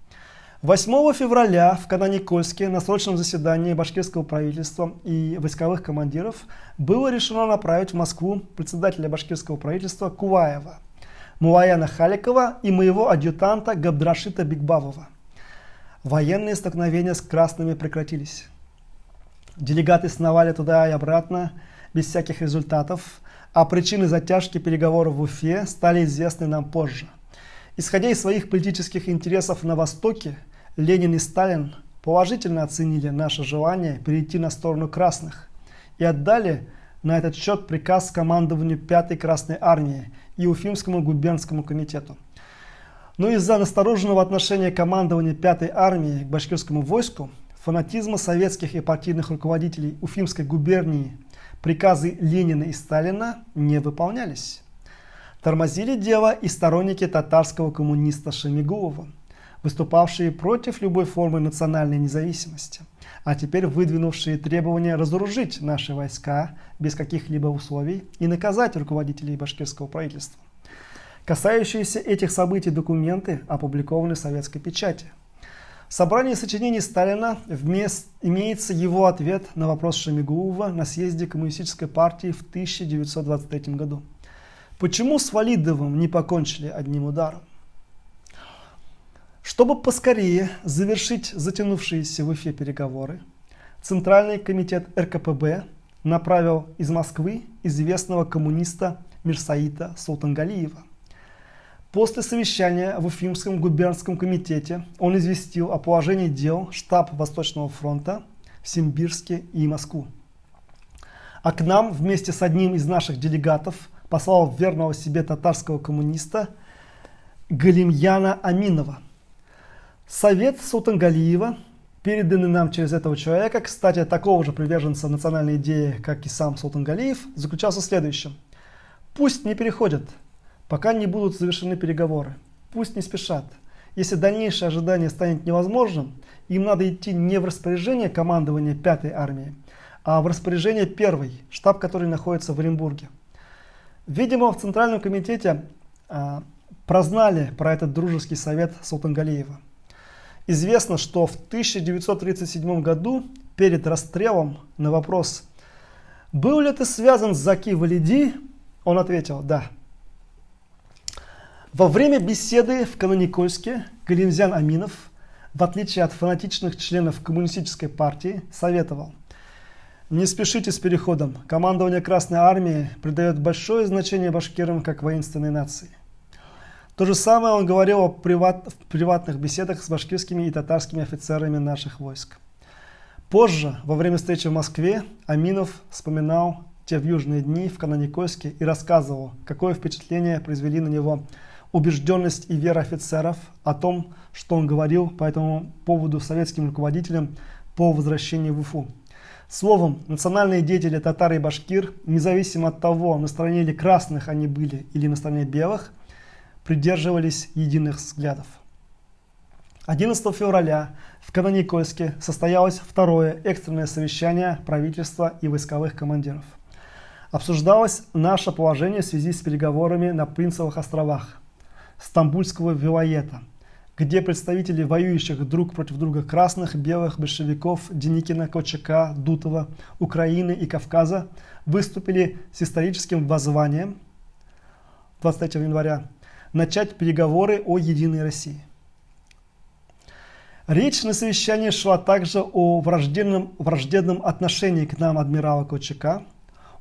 8 февраля в Кананикольске на срочном заседании башкирского правительства и войсковых командиров было решено направить в Москву председателя башкирского правительства Куваева, Мулаяна Халикова и моего адъютанта Габдрашита Бигбавова. Военные столкновения с красными прекратились. Делегаты сновали туда и обратно без всяких результатов, а причины затяжки переговоров в Уфе стали известны нам позже. Исходя из своих политических интересов на Востоке, Ленин и Сталин положительно оценили наше желание перейти на сторону красных и отдали на этот счет приказ командованию 5-й Красной Армии и Уфимскому губернскому комитету. Но из-за настороженного отношения командования 5-й армии к башкирскому войску, фанатизма советских и партийных руководителей Уфимской губернии, приказы Ленина и Сталина не выполнялись. Тормозили дело и сторонники татарского коммуниста Шемигулова, выступавшие против любой формы национальной независимости, а теперь выдвинувшие требования разоружить наши войска без каких-либо условий и наказать руководителей башкирского правительства. Касающиеся этих событий документы опубликованы в советской печати. В собрании сочинений Сталина имеется его ответ на вопрос Шемигулова на съезде Коммунистической партии в 1923 году. Почему с Валидовым не покончили одним ударом? Чтобы поскорее завершить затянувшиеся в Уфе переговоры, Центральный комитет РКПБ направил из Москвы известного коммуниста Мирсаита Султангалиева. После совещания в Уфимском губернском комитете он известил о положении дел штаб Восточного фронта в Симбирске и Москву. А к нам вместе с одним из наших делегатов послал верного себе татарского коммуниста Галимьяна Аминова. Совет Султангалиева, переданный нам через этого человека, кстати, такого же приверженца национальной идеи, как и сам Султангалиев, заключался в следующем. Пусть не переходят, пока не будут завершены переговоры. Пусть не спешат. Если дальнейшее ожидание станет невозможным, им надо идти не в распоряжение командования 5-й армии, а в распоряжение 1-й, штаб который находится в Оренбурге. Видимо, в Центральном комитете прознали про этот дружеский совет Султангалиева. Известно, что в 1937 году перед расстрелом на вопрос «Был ли ты связан с Заки Валиди?» он ответил «Да». Во время беседы в Кананикольске Галимзян Аминов, в отличие от фанатичных членов коммунистической партии, советовал: «Не спешите с переходом. Командование Красной Армии придает большое значение башкирам как воинственной нации». То же самое он говорил в приватных беседах с башкирскими и татарскими офицерами наших войск. Позже, во время встречи в Москве, Аминов вспоминал те вьюжные дни в Кананикольске и рассказывал, какое впечатление произвели на него убежденность и вера офицеров, о том, что он говорил по этому поводу советским руководителям по возвращении в Уфу. Словом, национальные деятели татар и башкир, независимо от того, на стороне ли красных они были или на стороне белых, придерживались единых взглядов. 11 февраля в Кананикольске состоялось второе экстренное совещание правительства и войсковых командиров. Обсуждалось наше положение в связи с переговорами на Принцевых островах Стамбульского вилаета, где представители воюющих друг против друга красных, белых, большевиков Деникина, Колчака, Дутова, Украины и Кавказа выступили с историческим воззванием 23 января начать переговоры о единой России. Речь на совещании шла также о враждебном отношении к нам адмирала Колчака,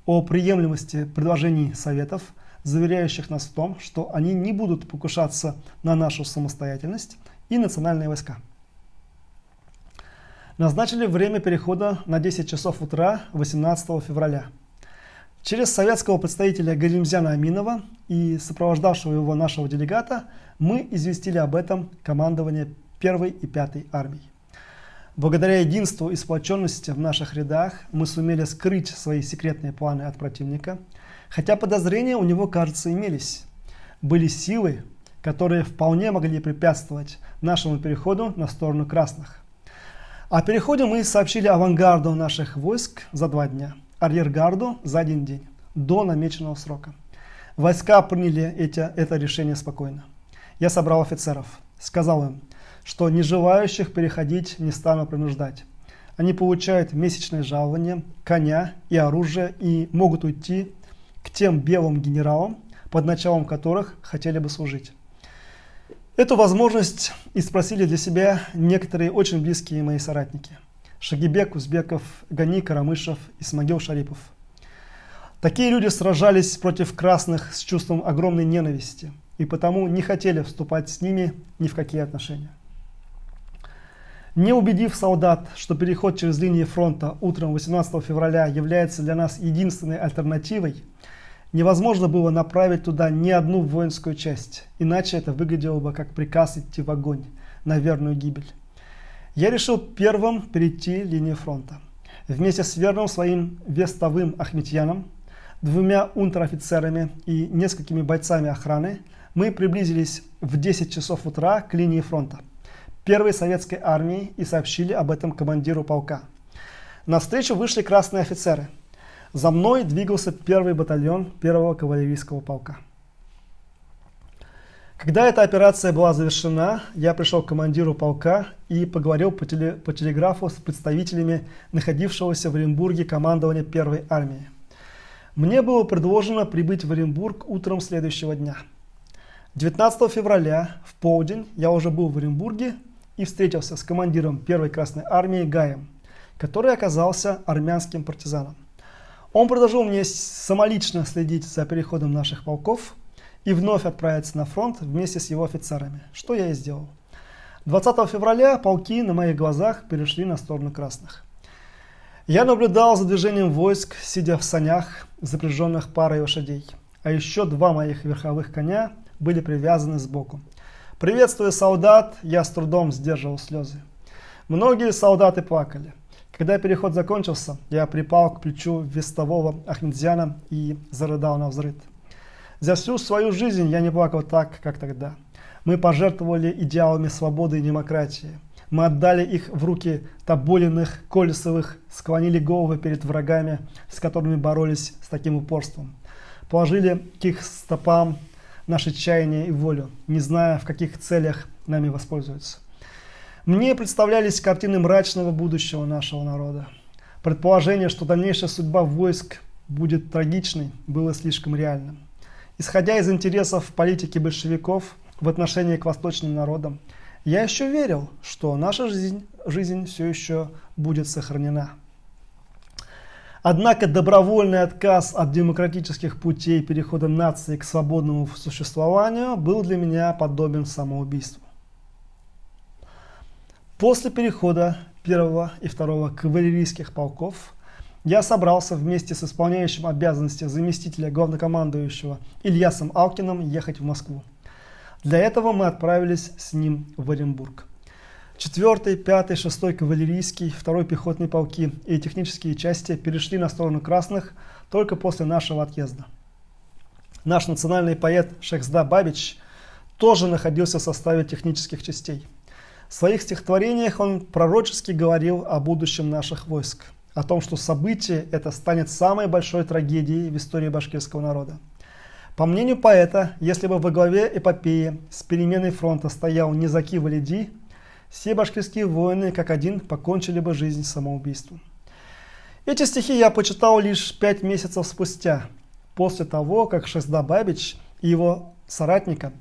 о приемлемости предложений Советов, заверяющих нас в том, что они не будут покушаться на нашу самостоятельность и национальные войска. Назначили время перехода на 10 часов утра 18 февраля. Через советского представителя Галимзяна Аминова и сопровождавшего его нашего делегата мы известили об этом командование 1 и 5 армий. Благодаря единству и сплоченности в наших рядах мы сумели скрыть свои секретные планы от противника, хотя подозрения у него, кажется, имелись. Были силы, которые вполне могли препятствовать нашему переходу на сторону красных. О переходе мы сообщили авангарду наших войск за 2 дня, арьергарду за 1 день, до намеченного срока. Войска приняли это решение спокойно. Я собрал офицеров, сказал им, что не желающих переходить не стану принуждать. Они получают месячное жалование, коня и оружие и могут уйти к тем белым генералам, под началом которых хотели бы служить. Эту возможность и спросили для себя некоторые очень близкие мои соратники: Шагибек, Узбеков, Гани, Карамышев, Исмагил Шарипов. Такие люди сражались против красных с чувством огромной ненависти и потому не хотели вступать с ними ни в какие отношения. Не убедив солдат, что переход через линии фронта утром 18 февраля является для нас единственной альтернативой, невозможно было направить туда ни одну воинскую часть, иначе это выглядело бы как приказ идти в огонь на верную гибель. Я решил первым перейти линию фронта. Вместе с верным своим вестовым Ахметьяном, 2 унтер-офицерами и несколькими бойцами охраны мы приблизились в 10 часов утра к линии фронта Первой советской армии и сообщили об этом командиру полка. Навстречу вышли красные офицеры. За мной двигался 1-й батальон 1-го кавалерийского полка. Когда эта операция была завершена, я пришел к командиру полка и поговорил по телеграфу с представителями находившегося в Оренбурге командования 1-й армии. Мне было предложено прибыть в Оренбург утром следующего дня. 19 февраля в полдень я уже был в Оренбурге и встретился с командиром 1-й Красной армии Гаем, который оказался армянским партизаном. Он предложил мне самолично следить за переходом наших полков и вновь отправиться на фронт вместе с его офицерами, что я и сделал. 20 февраля полки на моих глазах перешли на сторону красных. Я наблюдал за движением войск, сидя в санях, запряженных парой лошадей, а еще 2 моих верховых коня были привязаны сбоку. Приветствуя солдат, я с трудом сдерживал слезы. Многие солдаты плакали. Когда переход закончился, я припал к плечу вестового Ахметзяна и зарыдал навзрыд. За всю свою жизнь я не плакал так, как тогда. Мы пожертвовали идеалами свободы и демократии. Мы отдали их в руки Тоболиных, Колесовых, склонили головы перед врагами, с которыми боролись с таким упорством. Положили к их стопам наши чаяния и волю, не зная, в каких целях нами воспользуются. Мне представлялись картины мрачного будущего нашего народа. Предположение, что дальнейшая судьба войск будет трагичной, было слишком реальным. Исходя из интересов политики большевиков в отношении к восточным народам, я еще верил, что наша жизнь все еще будет сохранена. Однако добровольный отказ от демократических путей перехода нации к свободному существованию был для меня подобен самоубийству. После перехода 1 и 2 кавалерийских полков я собрался вместе с исполняющим обязанности заместителя главнокомандующего Ильясом Алкиным ехать в Москву. Для этого мы отправились с ним в Оренбург. 4-й, 5-й, 6-й кавалерийский, 2-й пехотные полки и технические части перешли на сторону красных только после нашего отъезда. Наш национальный поэт Шехзда Бабич тоже находился в составе технических частей. В своих стихотворениях он пророчески говорил о будущем наших войск, о том, что событие это станет самой большой трагедией в истории башкирского народа. По мнению поэта, если бы во главе эпопеи с переменой фронта стоял Низаки Валиди, все башкирские воины, как один, покончили бы жизнь самоубийством. Эти стихи я почитал лишь 5 месяцев спустя, после того, как Шехзда Бабич и его соратника,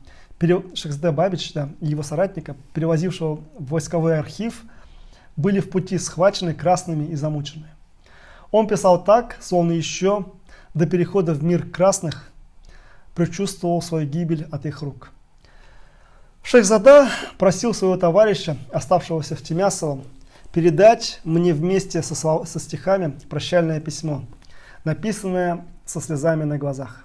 перевозившего в войсковой архив, были в пути схвачены красными и замучены. Он писал так, словно еще до перехода в мир красных предчувствовал свою гибель от их рук. Шехзада просил своего товарища, оставшегося в Тимясово, передать мне вместе со стихами прощальное письмо, написанное со слезами на глазах.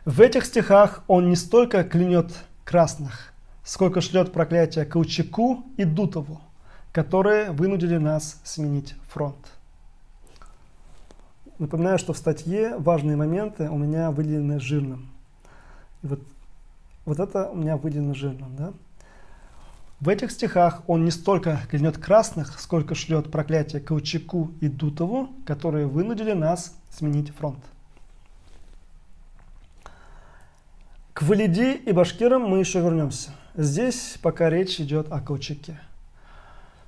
В этих стихах он не столько клянет красных, сколько шлет проклятие Колчаку и Дутову, которые вынудили нас сменить фронт. Напоминаю, что в статье важные моменты у меня выделены жирным. И вот это у меня выделено жирным. Да? В этих стихах он не столько клянет красных, сколько шлет проклятие Колчаку и Дутову, которые вынудили нас сменить фронт. К Валиди и башкирам мы еще вернемся. Здесь пока речь идет о Колчаке.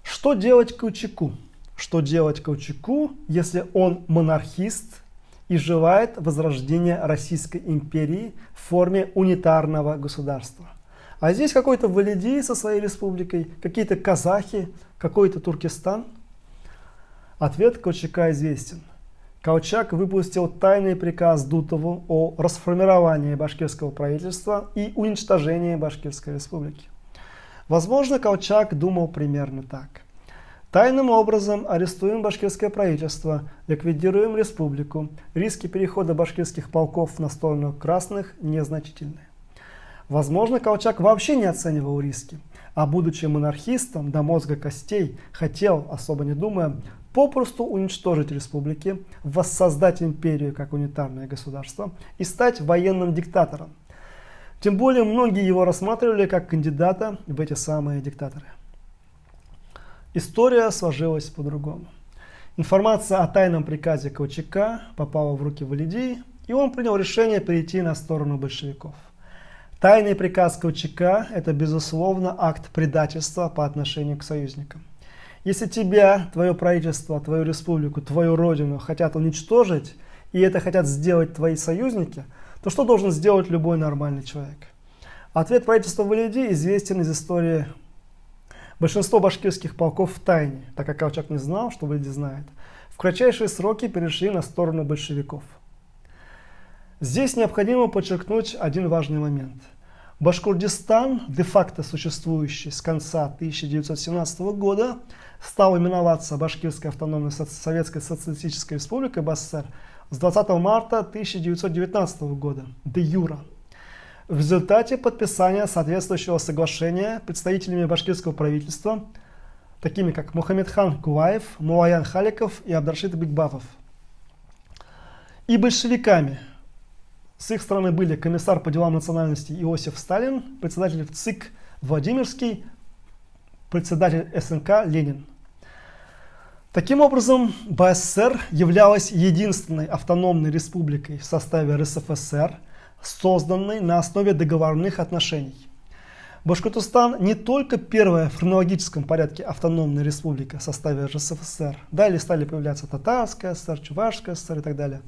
Что делать Колчаку? Что делать Колчаку, если он монархист и желает возрождения Российской империи в форме унитарного государства? А здесь какой-то Валиди со своей республикой, какие-то казахи, какой-то Туркестан? Ответ Колчака известен. Колчак выпустил тайный приказ Дутову о расформировании башкирского правительства и уничтожении Башкирской республики. Возможно, Колчак думал примерно так. Тайным образом арестуем башкирское правительство, ликвидируем республику. Риски перехода башкирских полков на сторону красных незначительны. Возможно, Колчак вообще не оценивал риски, а будучи монархистом до мозга костей, хотел, особо не думая, попросту уничтожить республики, воссоздать империю как унитарное государство и стать военным диктатором. Тем более многие его рассматривали как кандидата в эти самые диктаторы. История сложилась по-другому. Информация о тайном приказе Колчака попала в руки Валиди, и он принял решение перейти на сторону большевиков. Тайный приказ Колчака – это, безусловно, акт предательства по отношению к союзникам. Если тебя, твое правительство, твою республику, твою родину хотят уничтожить, и это хотят сделать твои союзники, то что должен сделать любой нормальный человек? Ответ правительства Валиди известен из истории. Большинство башкирских полков в тайне, так как Колчак не знал, что Валиди знает, в кратчайшие сроки перешли на сторону большевиков. Здесь необходимо подчеркнуть один важный момент. Башкортостан, де-факто существующий с конца 1917 года, стал именоваться Башкирской автономной Советской Социалистической Республикой БАССР с 20 марта 1919 года, де юра. В результате подписания соответствующего соглашения представителями башкирского правительства, такими как Мухаммедхан Кулаев, Мулаян Халиков и Абдрашид Бигбатов, и большевиками. С их стороны были комиссар по делам национальности Иосиф Сталин, председатель ЦИК Владимирский, председатель СНК Ленин. Таким образом, БССР являлась единственной автономной республикой в составе РСФСР, созданной на основе договорных отношений. Башкортостан не только первая в хронологическом порядке автономная республика в составе РСФСР, далее стали появляться Татарская ССР, Чувашская ССР и так далее,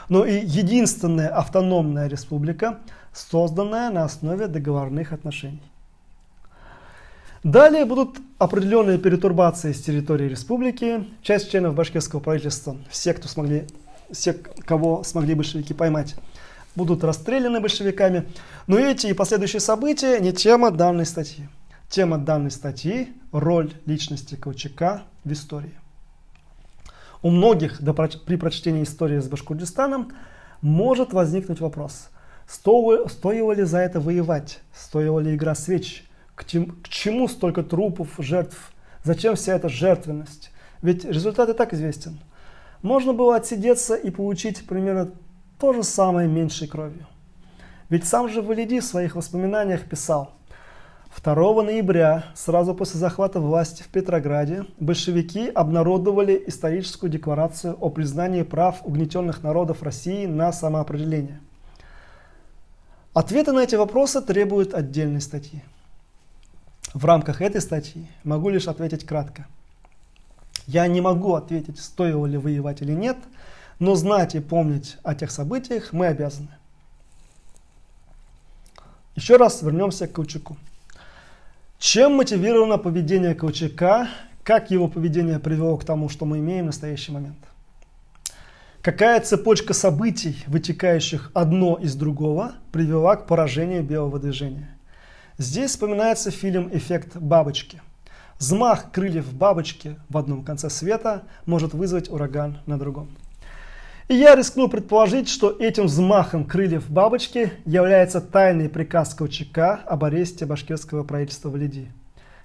но и единственная автономная республика, созданная на основе договорных отношений. Далее будут определенные перетурбации с территории республики. Часть членов башкирского правительства, все, кого смогли большевики поймать, будут расстреляны большевиками. Но эти и последующие события не тема данной статьи. Тема данной статьи – роль личности Колчака в истории. У многих при прочтении истории с Башкортостаном может возникнуть вопрос, стоило ли за это воевать, стоила ли игра свеч, к чему столько трупов, жертв, зачем вся эта жертвенность, ведь результат и так известен. Можно было отсидеться и получить примерно то же самое меньшей кровью. Ведь сам же Валиди в своих воспоминаниях писал: 2 ноября, сразу после захвата власти в Петрограде, большевики обнародовали историческую декларацию о признании прав угнетенных народов России на самоопределение. Ответы на эти вопросы требуют отдельной статьи. В рамках этой статьи могу лишь ответить кратко. Я не могу ответить, стоило ли воевать или нет, но знать и помнить о тех событиях мы обязаны. Еще раз вернемся к Колчаку. Чем мотивировано поведение Колчака, как его поведение привело к тому, что мы имеем в настоящий момент? Какая цепочка событий, вытекающих одно из другого, привела к поражению белого движения? Здесь вспоминается фильм «Эффект бабочки». Взмах крыльев бабочки в одном конце света может вызвать ураган на другом. И я рискну предположить, что этим взмахом крыльев бабочки является тайный приказ Колчака об аресте башкирского правительства Валиди,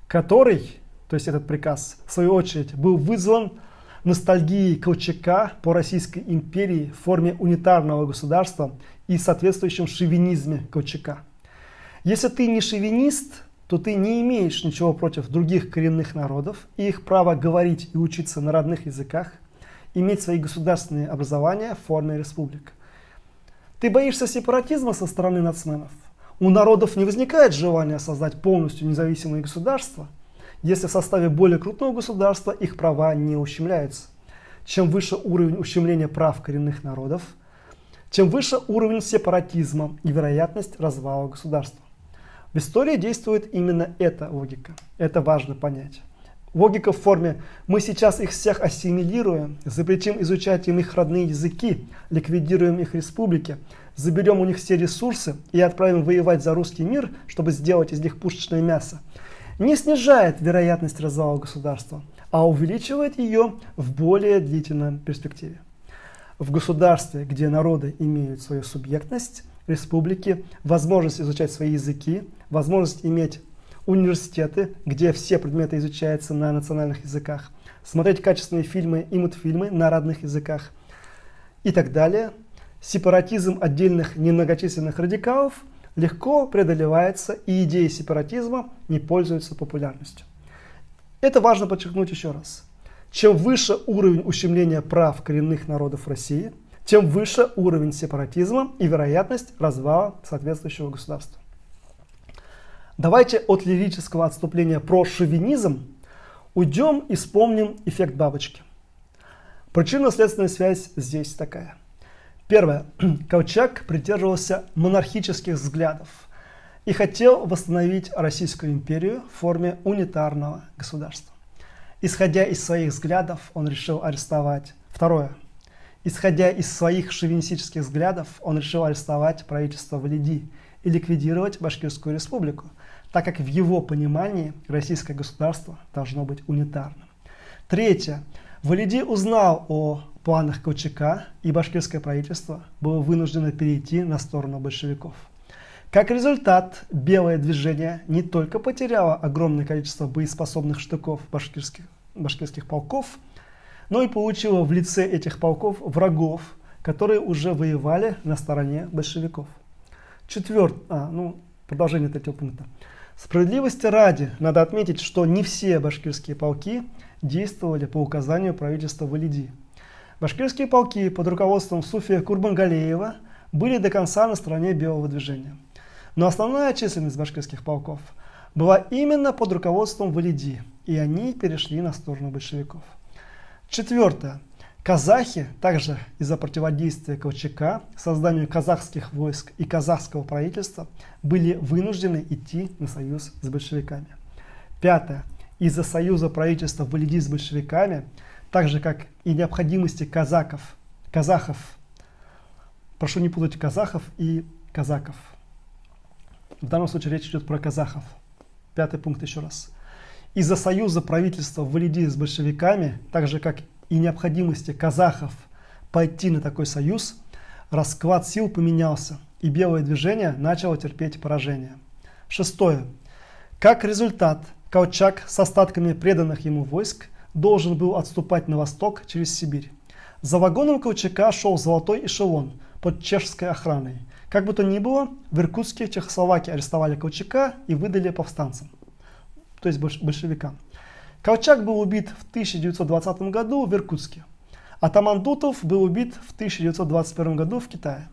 который, то есть этот приказ, в свою очередь, был вызван ностальгией Колчака по Российской империи в форме унитарного государства и соответствующем шовинизме Колчака. Если ты не шовинист, то ты не имеешь ничего против других коренных народов и их права говорить и учиться на родных языках, иметь свои государственные образования в форме республик. Ты боишься сепаратизма со стороны нацменов? У народов не возникает желания создать полностью независимые государства, если в составе более крупного государства их права не ущемляются. Чем выше уровень ущемления прав коренных народов, тем выше уровень сепаратизма и вероятность развала государства. В истории действует именно эта логика. Это важно понять. Логика в форме «мы сейчас их всех ассимилируем, запретим изучать им их родные языки, ликвидируем их республики, заберем у них все ресурсы и отправим воевать за русский мир, чтобы сделать из них пушечное мясо», не снижает вероятность развала государства, а увеличивает ее в более длительной перспективе. В государстве, где народы имеют свою субъектность, республики, возможность изучать свои языки, возможность иметь университеты, где все предметы изучаются на национальных языках, смотреть качественные фильмы и мультфильмы на родных языках и так далее, сепаратизм отдельных немногочисленных радикалов легко преодолевается, и идеи сепаратизма не пользуются популярностью. Это важно подчеркнуть еще раз. Чем выше уровень ущемления прав коренных народов России, тем выше уровень сепаратизма и вероятность развала соответствующего государства. Давайте от лирического отступления про шовинизм уйдем и вспомним эффект бабочки. Причинно-следственная связь здесь такая. Первое. Колчак придерживался монархических взглядов и хотел восстановить Российскую империю в форме унитарного государства. Исходя из своих взглядов, он решил арестовать. Второе. Исходя из своих шовинистических взглядов, он решил арестовать правительство Валиди и ликвидировать Башкирскую республику, так как в его понимании российское государство должно быть унитарным. Третье. Валиди узнал о планах Колчака, и башкирское правительство было вынуждено перейти на сторону большевиков. Как результат, белое движение не только потеряло огромное количество боеспособных штыков башкирских полков, но и получило в лице этих полков врагов, которые уже воевали на стороне большевиков. Продолжение третьего пункта. Справедливости ради, надо отметить, что не все башкирские полки действовали по указанию правительства Валиди. Башкирские полки под руководством Суфия Курбангалеева были до конца на стороне белого движения. Но основная численность башкирских полков была именно под руководством Валиди, и они перешли на сторону большевиков. Четвертое. Казахи, также из-за противодействия Колчака, созданию казахских войск и казахского правительства, были вынуждены идти на союз с большевиками. Пятое. Из-за союза правительства Валиди с большевиками, так же как и необходимости казахов, прошу не путать казахов и казаков. В данном случае речь идет про казахов. Пятый пункт еще раз. Из-за союза правительства Валиди с большевиками, так же как и необходимости казахов пойти на такой союз, расклад сил поменялся, и белое движение начало терпеть поражение. Шестое. Как результат, Колчак с остатками преданных ему войск должен был отступать на восток через Сибирь. За вагоном Колчака шел золотой эшелон под чешской охраной. Как бы то ни было, в Иркутске чехословаки арестовали Колчака и выдали повстанцам, то есть большевикам. Колчак был убит в 1920 году в Иркутске. Атаман Дутов был убит в 1921 году в Китае.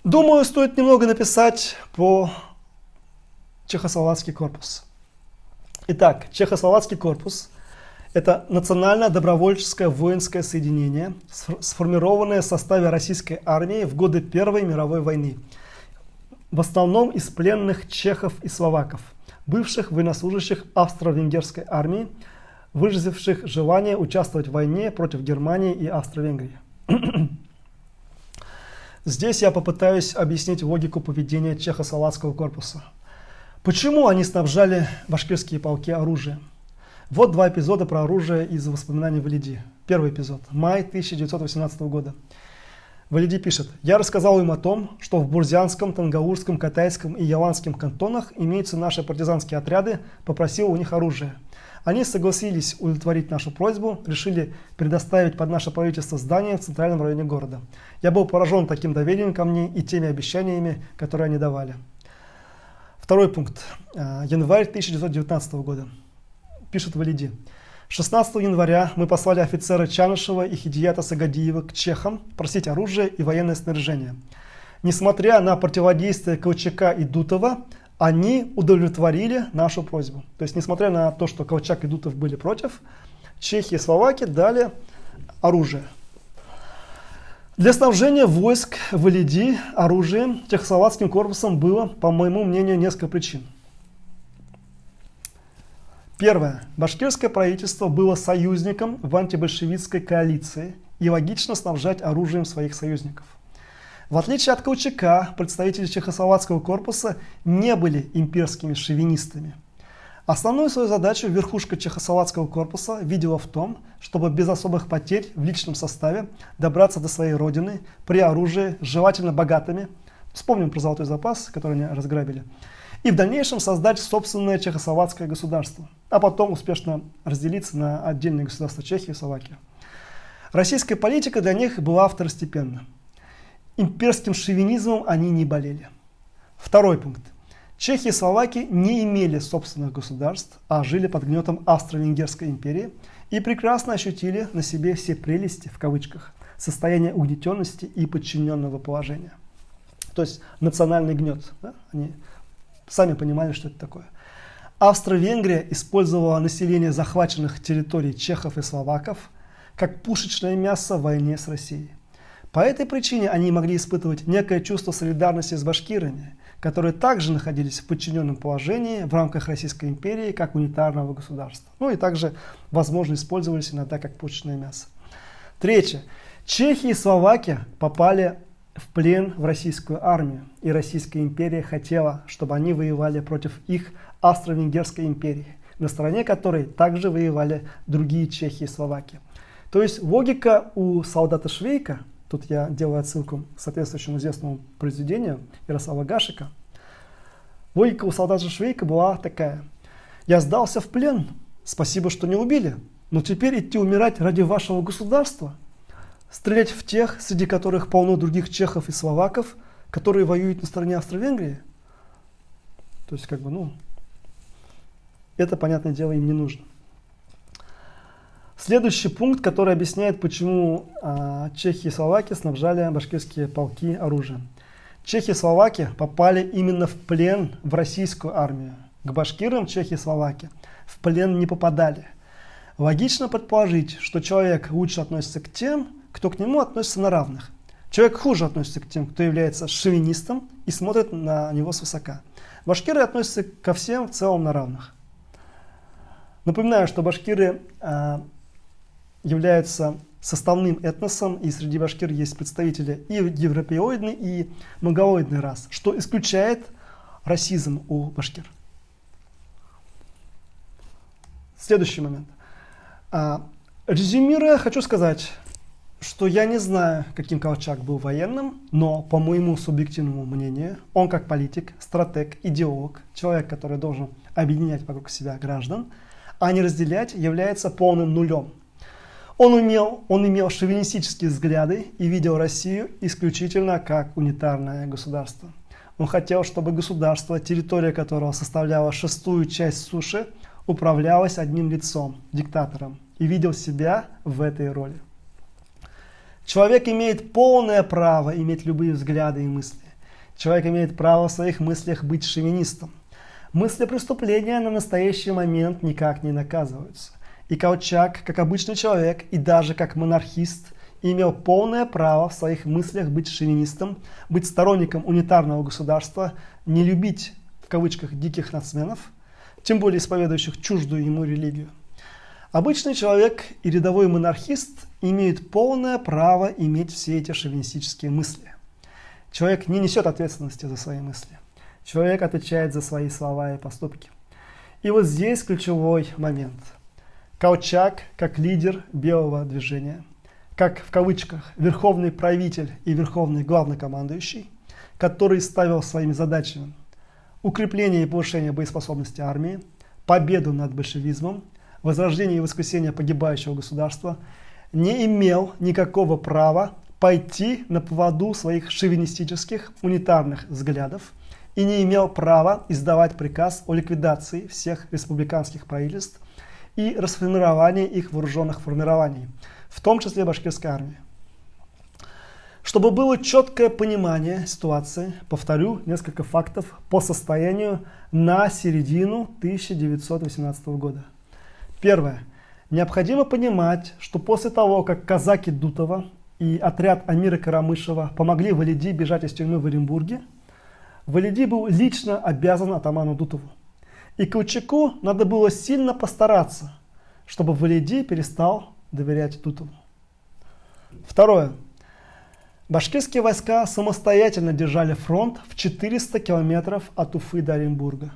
Думаю, стоит немного написать про Чехословацкий корпус. Итак, Чехословацкий корпус – это национально-добровольческое воинское соединение, сформированное в составе российской армии в годы Первой мировой войны, в основном из пленных чехов и словаков, бывших военнослужащих австро-венгерской армии, выразивших желание участвовать в войне против Германии и Австро-Венгрии. Здесь я попытаюсь объяснить логику поведения Чехословацкого корпуса. Почему они снабжали башкирские полки оружием? Вот два эпизода про оружие из воспоминаний Валиди. Первый эпизод. Май 1918 года. Валиди пишет: «Я рассказал им о том, что в Бурзянском, Тангаурском, Катайском и Яланском кантонах имеются наши партизанские отряды, попросил у них оружие. Они согласились удовлетворить нашу просьбу, решили предоставить под наше правительство здание в центральном районе города. Я был поражен таким доверием ко мне и теми обещаниями, которые они давали». Второй пункт. Январь 1919 года. Пишет Валиди: «16 января мы послали офицера Чанышева и Хидията Сагадиева к чехам просить оружие и военное снаряжение. Несмотря на противодействие Колчака и Дутова, они удовлетворили нашу просьбу». То есть, несмотря на то, что Колчак и Дутов были против, чехи и словаки дали оружие. Для снабжения войск Валиди оружием Чехословацким корпусом было, по моему мнению, несколько причин. Первое. Башкирское правительство было союзником в антибольшевистской коалиции, и логично снабжать оружием своих союзников. В отличие от Колчака, представители Чехословацкого корпуса не были имперскими шовинистами. Основную свою задачу верхушка Чехословацкого корпуса видела в том, чтобы без особых потерь в личном составе добраться до своей родины при оружии, желательно богатыми, вспомним про золотой запас, который они разграбили, и в дальнейшем создать собственное чехословацкое государство, а потом успешно разделиться на отдельные государства Чехии и Словакии. Российская политика для них была второстепенна. Имперским шовинизмом они не болели. Второй пункт. Чехия и Словакия не имели собственных государств, а жили под гнетом Австро-Венгерской империи и прекрасно ощутили на себе все прелести, в кавычках, состояния угнетенности и подчиненного положения. То есть национальный гнет. Да? Они сами понимали, что это такое. Австро-Венгрия использовала население захваченных территорий чехов и словаков как пушечное мясо в войне с Россией. По этой причине они могли испытывать некое чувство солидарности с башкирами, которые также находились в подчиненном положении в рамках Российской империи как унитарного государства. Ну и также, возможно, использовались иногда как пушечное мясо. Третье. Чехия и Словакия попали в плен в российскую армию, и Российская империя хотела, чтобы они воевали против их Австро-Венгерской империи, на стороне которой также воевали другие чехи и словаки. То есть логика у солдата Швейка, тут я делаю отсылку к соответствующему известному произведению Ярослава Гашека, логика у солдата Швейка была такая: я сдался в плен, спасибо, что не убили, но теперь идти умирать ради вашего государства, стрелять в тех, среди которых полно других чехов и словаков, которые воюют на стороне Австро-Венгрии. То есть, это, понятное дело, им не нужно. Следующий пункт, который объясняет, почему чехи и словаки снабжали башкирские полки оружием. Чехи и словаки попали именно в плен в российскую армию. К башкирам чехи и словаки в плен не попадали. Логично предположить, что человек лучше относится к тем, кто к нему относится на равных. Человек хуже относится к тем, кто является шовинистом и смотрит на него свысока. Башкиры относятся ко всем в целом на равных. Напоминаю, что башкиры являются составным этносом, и среди башкир есть представители и европеоидной, и монголоидной рас, что исключает расизм у башкир. Следующий момент. Резюмируя, хочу сказать, что я не знаю, каким Колчак был военным, но по моему субъективному мнению, он как политик, стратег, идеолог, человек, который должен объединять вокруг себя граждан, а не разделять, является полным нулем. Он имел шовинистические взгляды и видел Россию исключительно как унитарное государство. Он хотел, чтобы государство, территория которого составляла 1/6 часть суши, управлялось одним лицом, диктатором, и видел себя в этой роли. Человек имеет полное право иметь любые взгляды и мысли. Человек имеет право в своих мыслях быть шовинистом. Мысли преступления на настоящий момент никак не наказываются. И Колчак, как обычный человек и даже как монархист, имел полное право в своих мыслях быть шовинистом, быть сторонником унитарного государства, не любить, в кавычках, диких нацменов, тем более исповедующих чуждую ему религию. Обычный человек и рядовой монархист имеют полное право иметь все эти шовинистические мысли. Человек не несет ответственности за свои мысли. Человек отвечает за свои слова и поступки. И вот здесь ключевой момент. Колчак, как лидер белого движения, как в кавычках верховный правитель и верховный главнокомандующий, который ставил своими задачами укрепление и повышение боеспособности армии, победу над большевизмом, возрождение и воскресение погибающего государства, не имел никакого права пойти на поводу своих шовинистических унитарных взглядов и не имел права издавать приказ о ликвидации всех республиканских правительств и расформировании их вооруженных формирований, в том числе башкирской армии. Чтобы было четкое понимание ситуации, повторю несколько фактов по состоянию на середину 1918 года. Первое. Необходимо понимать, что после того, как казаки Дутова и отряд Амира Карамышева помогли Валиди бежать из тюрьмы в Оренбурге, Валиди был лично обязан атаману Дутову. И Колчаку надо было сильно постараться, чтобы Валиди перестал доверять Дутову. Второе. Башкирские войска самостоятельно держали фронт в 400 километров от Уфы до Оренбурга.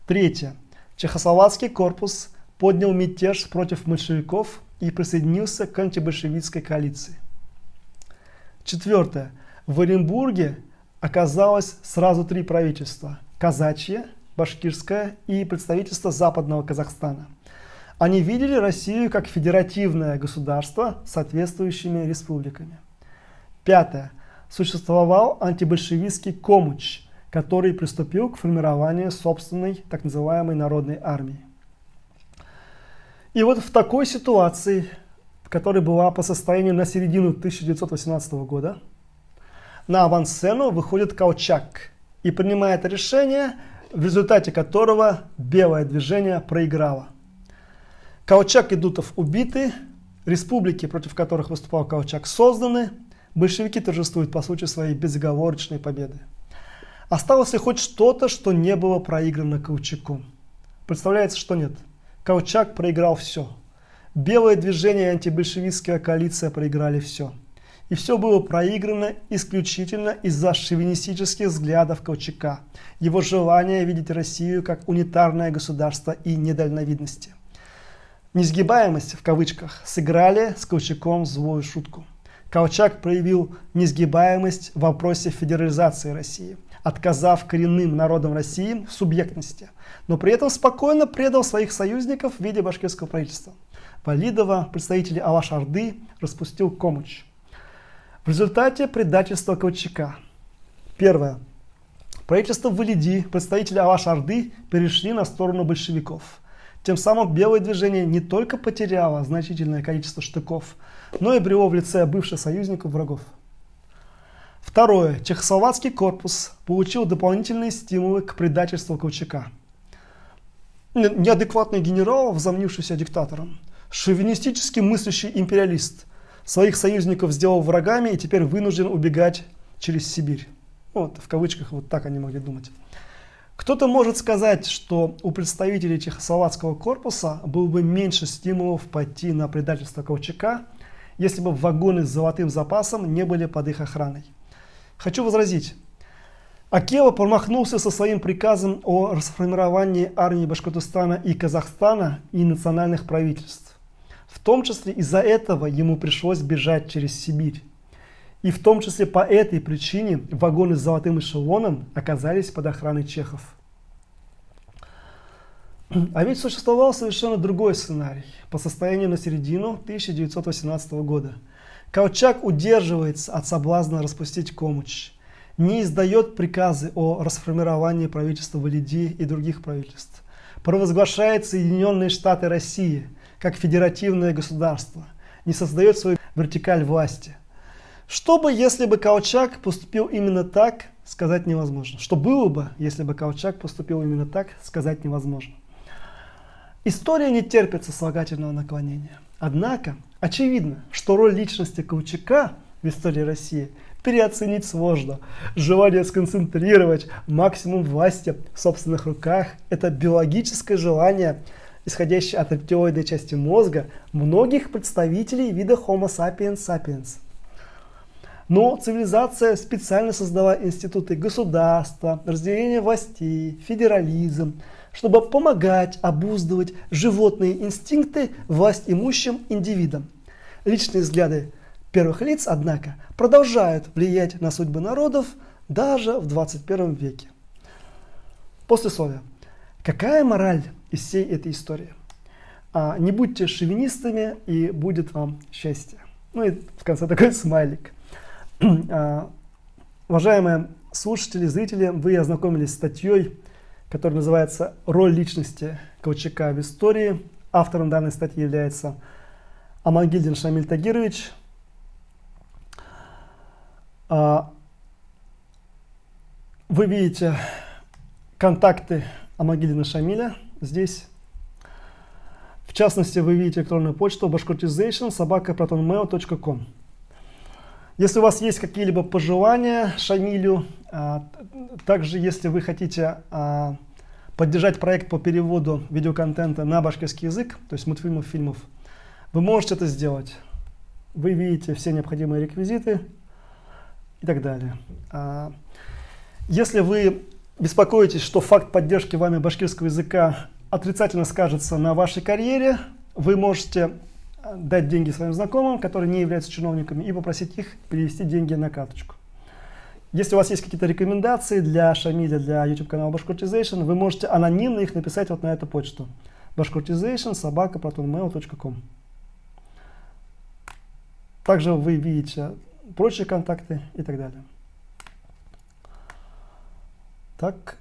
Третье. Чехословацкий корпус поднял мятеж против большевиков и присоединился к антибольшевистской коалиции. Четвертое. В Оренбурге оказалось сразу 3 правительства – казачье, башкирское и представительство Западного Казахстана. Они видели Россию как федеративное государство с соответствующими республиками. Пятое. Существовал антибольшевистский Комуч, который приступил к формированию собственной так называемой народной армии. И вот в такой ситуации, которая была по состоянию на середину 1918 года, на авансцену выходит Колчак и принимает решение, в результате которого белое движение проиграло. Колчак и Дутов убиты, республики, против которых выступал Колчак, созданы, большевики торжествуют по случаю своей безоговорочной победы. Осталось ли хоть что-то, что не было проиграно Колчаком? Представляется, что нет. Колчак проиграл все. Белое движение и антибольшевистская коалиция проиграли все. И все было проиграно исключительно из-за шовинистических взглядов Колчака, его желания видеть Россию как унитарное государство и недальновидности. Несгибаемость, в кавычках, сыграли с Колчаком злую шутку. Колчак проявил несгибаемость в вопросе федерализации России, отказав коренным народам России в субъектности, но при этом спокойно предал своих союзников в виде башкирского правительства. Валидова, представители Алаш-Орды, распустил Комуч. В результате предательства Колчака. Первое. Правительство Валиди, представители Алаш-Орды, перешли на сторону большевиков. Тем самым белое движение не только потеряло значительное количество штыков, но и обрело в лице бывших союзников врагов. Второе. Чехословацкий корпус получил дополнительные стимулы к предательству Колчака. Неадекватный генерал, возомнившийся диктатором. Шовинистически мыслящий империалист. Своих союзников сделал врагами и теперь вынужден убегать через Сибирь. Вот, в кавычках, вот так они могли думать. Кто-то может сказать, что у представителей Чехословацкого корпуса было бы меньше стимулов пойти на предательство Колчака, если бы вагоны с золотым запасом не были под их охраной. Хочу возразить. Акела промахнулся со своим приказом о расформировании армии Башкортостана и Казахстана и национальных правительств. В том числе из-за этого ему пришлось бежать через Сибирь. И в том числе по этой причине вагоны с золотым эшелоном оказались под охраной чехов. А ведь существовал совершенно другой сценарий по состоянию на середину 1918 года. Колчак удерживается от соблазна распустить Комуч, не издает приказы о расформировании правительства Валиди и других правительств, провозглашает Соединенные Штаты России как федеративное государство, не создает свою вертикаль власти. Что бы, если бы Колчак поступил именно так, сказать невозможно. Что было бы, если бы Колчак поступил именно так, сказать невозможно. История не терпит сослагательного наклонения. Однако, очевидно, что роль личности Колчака в истории России переоценить сложно. Желание сконцентрировать максимум власти в собственных руках – это биологическое желание, исходящее от рептилоидной части мозга многих представителей вида Homo sapiens sapiens. Но цивилизация специально создала институты государства, разделение властей, федерализм, чтобы помогать обуздывать животные инстинкты власть имущим индивидам. Личные взгляды первых лиц, однако, продолжают влиять на судьбы народов даже в 21 веке. Послесловие. Какая мораль из всей этой истории? Не будьте шовинистами, и будет вам счастье. Ну и в конце такой смайлик. Уважаемые слушатели, зрители, вы ознакомились с статьей, которая называется «Роль личности Колчака в истории». Автором данной статьи является Амангильдин Шамиль Тагирович. Вы видите контакты Амангильдина Шамиля здесь. В частности, вы видите электронную почту bashkortization@protonmail.com. Если у вас есть какие-либо пожелания Шамилю, также если вы хотите поддержать проект по переводу видеоконтента на башкирский язык, то есть мультфильмов, фильмов, вы можете это сделать. Вы видите все необходимые реквизиты и так далее. Если вы беспокоитесь, что факт поддержки вами башкирского языка отрицательно скажется на вашей карьере, вы можете дать деньги своим знакомым, которые не являются чиновниками, и попросить их перевести деньги на карточку. Если у вас есть какие-то рекомендации для Шамиля, для YouTube-канала Bashkortization, вы можете анонимно их написать вот на эту почту. bashkortization@protonmail.com. Также вы видите прочие контакты и так далее. Так.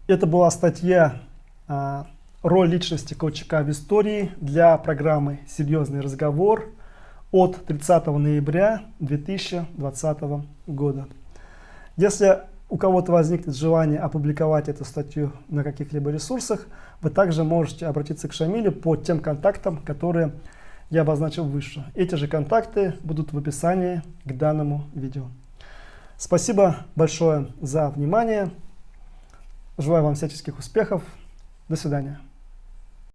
Это была статья «Роль личности Колчака в истории» для программы «Серьезный разговор» от 30 ноября 2020 года. Если у кого-то возникнет желание опубликовать эту статью на каких-либо ресурсах, вы также можете обратиться к Шамилю по тем контактам, которые я обозначил выше. Эти же контакты будут в описании к данному видео. Спасибо большое за внимание. Желаю вам всяческих успехов. До свидания.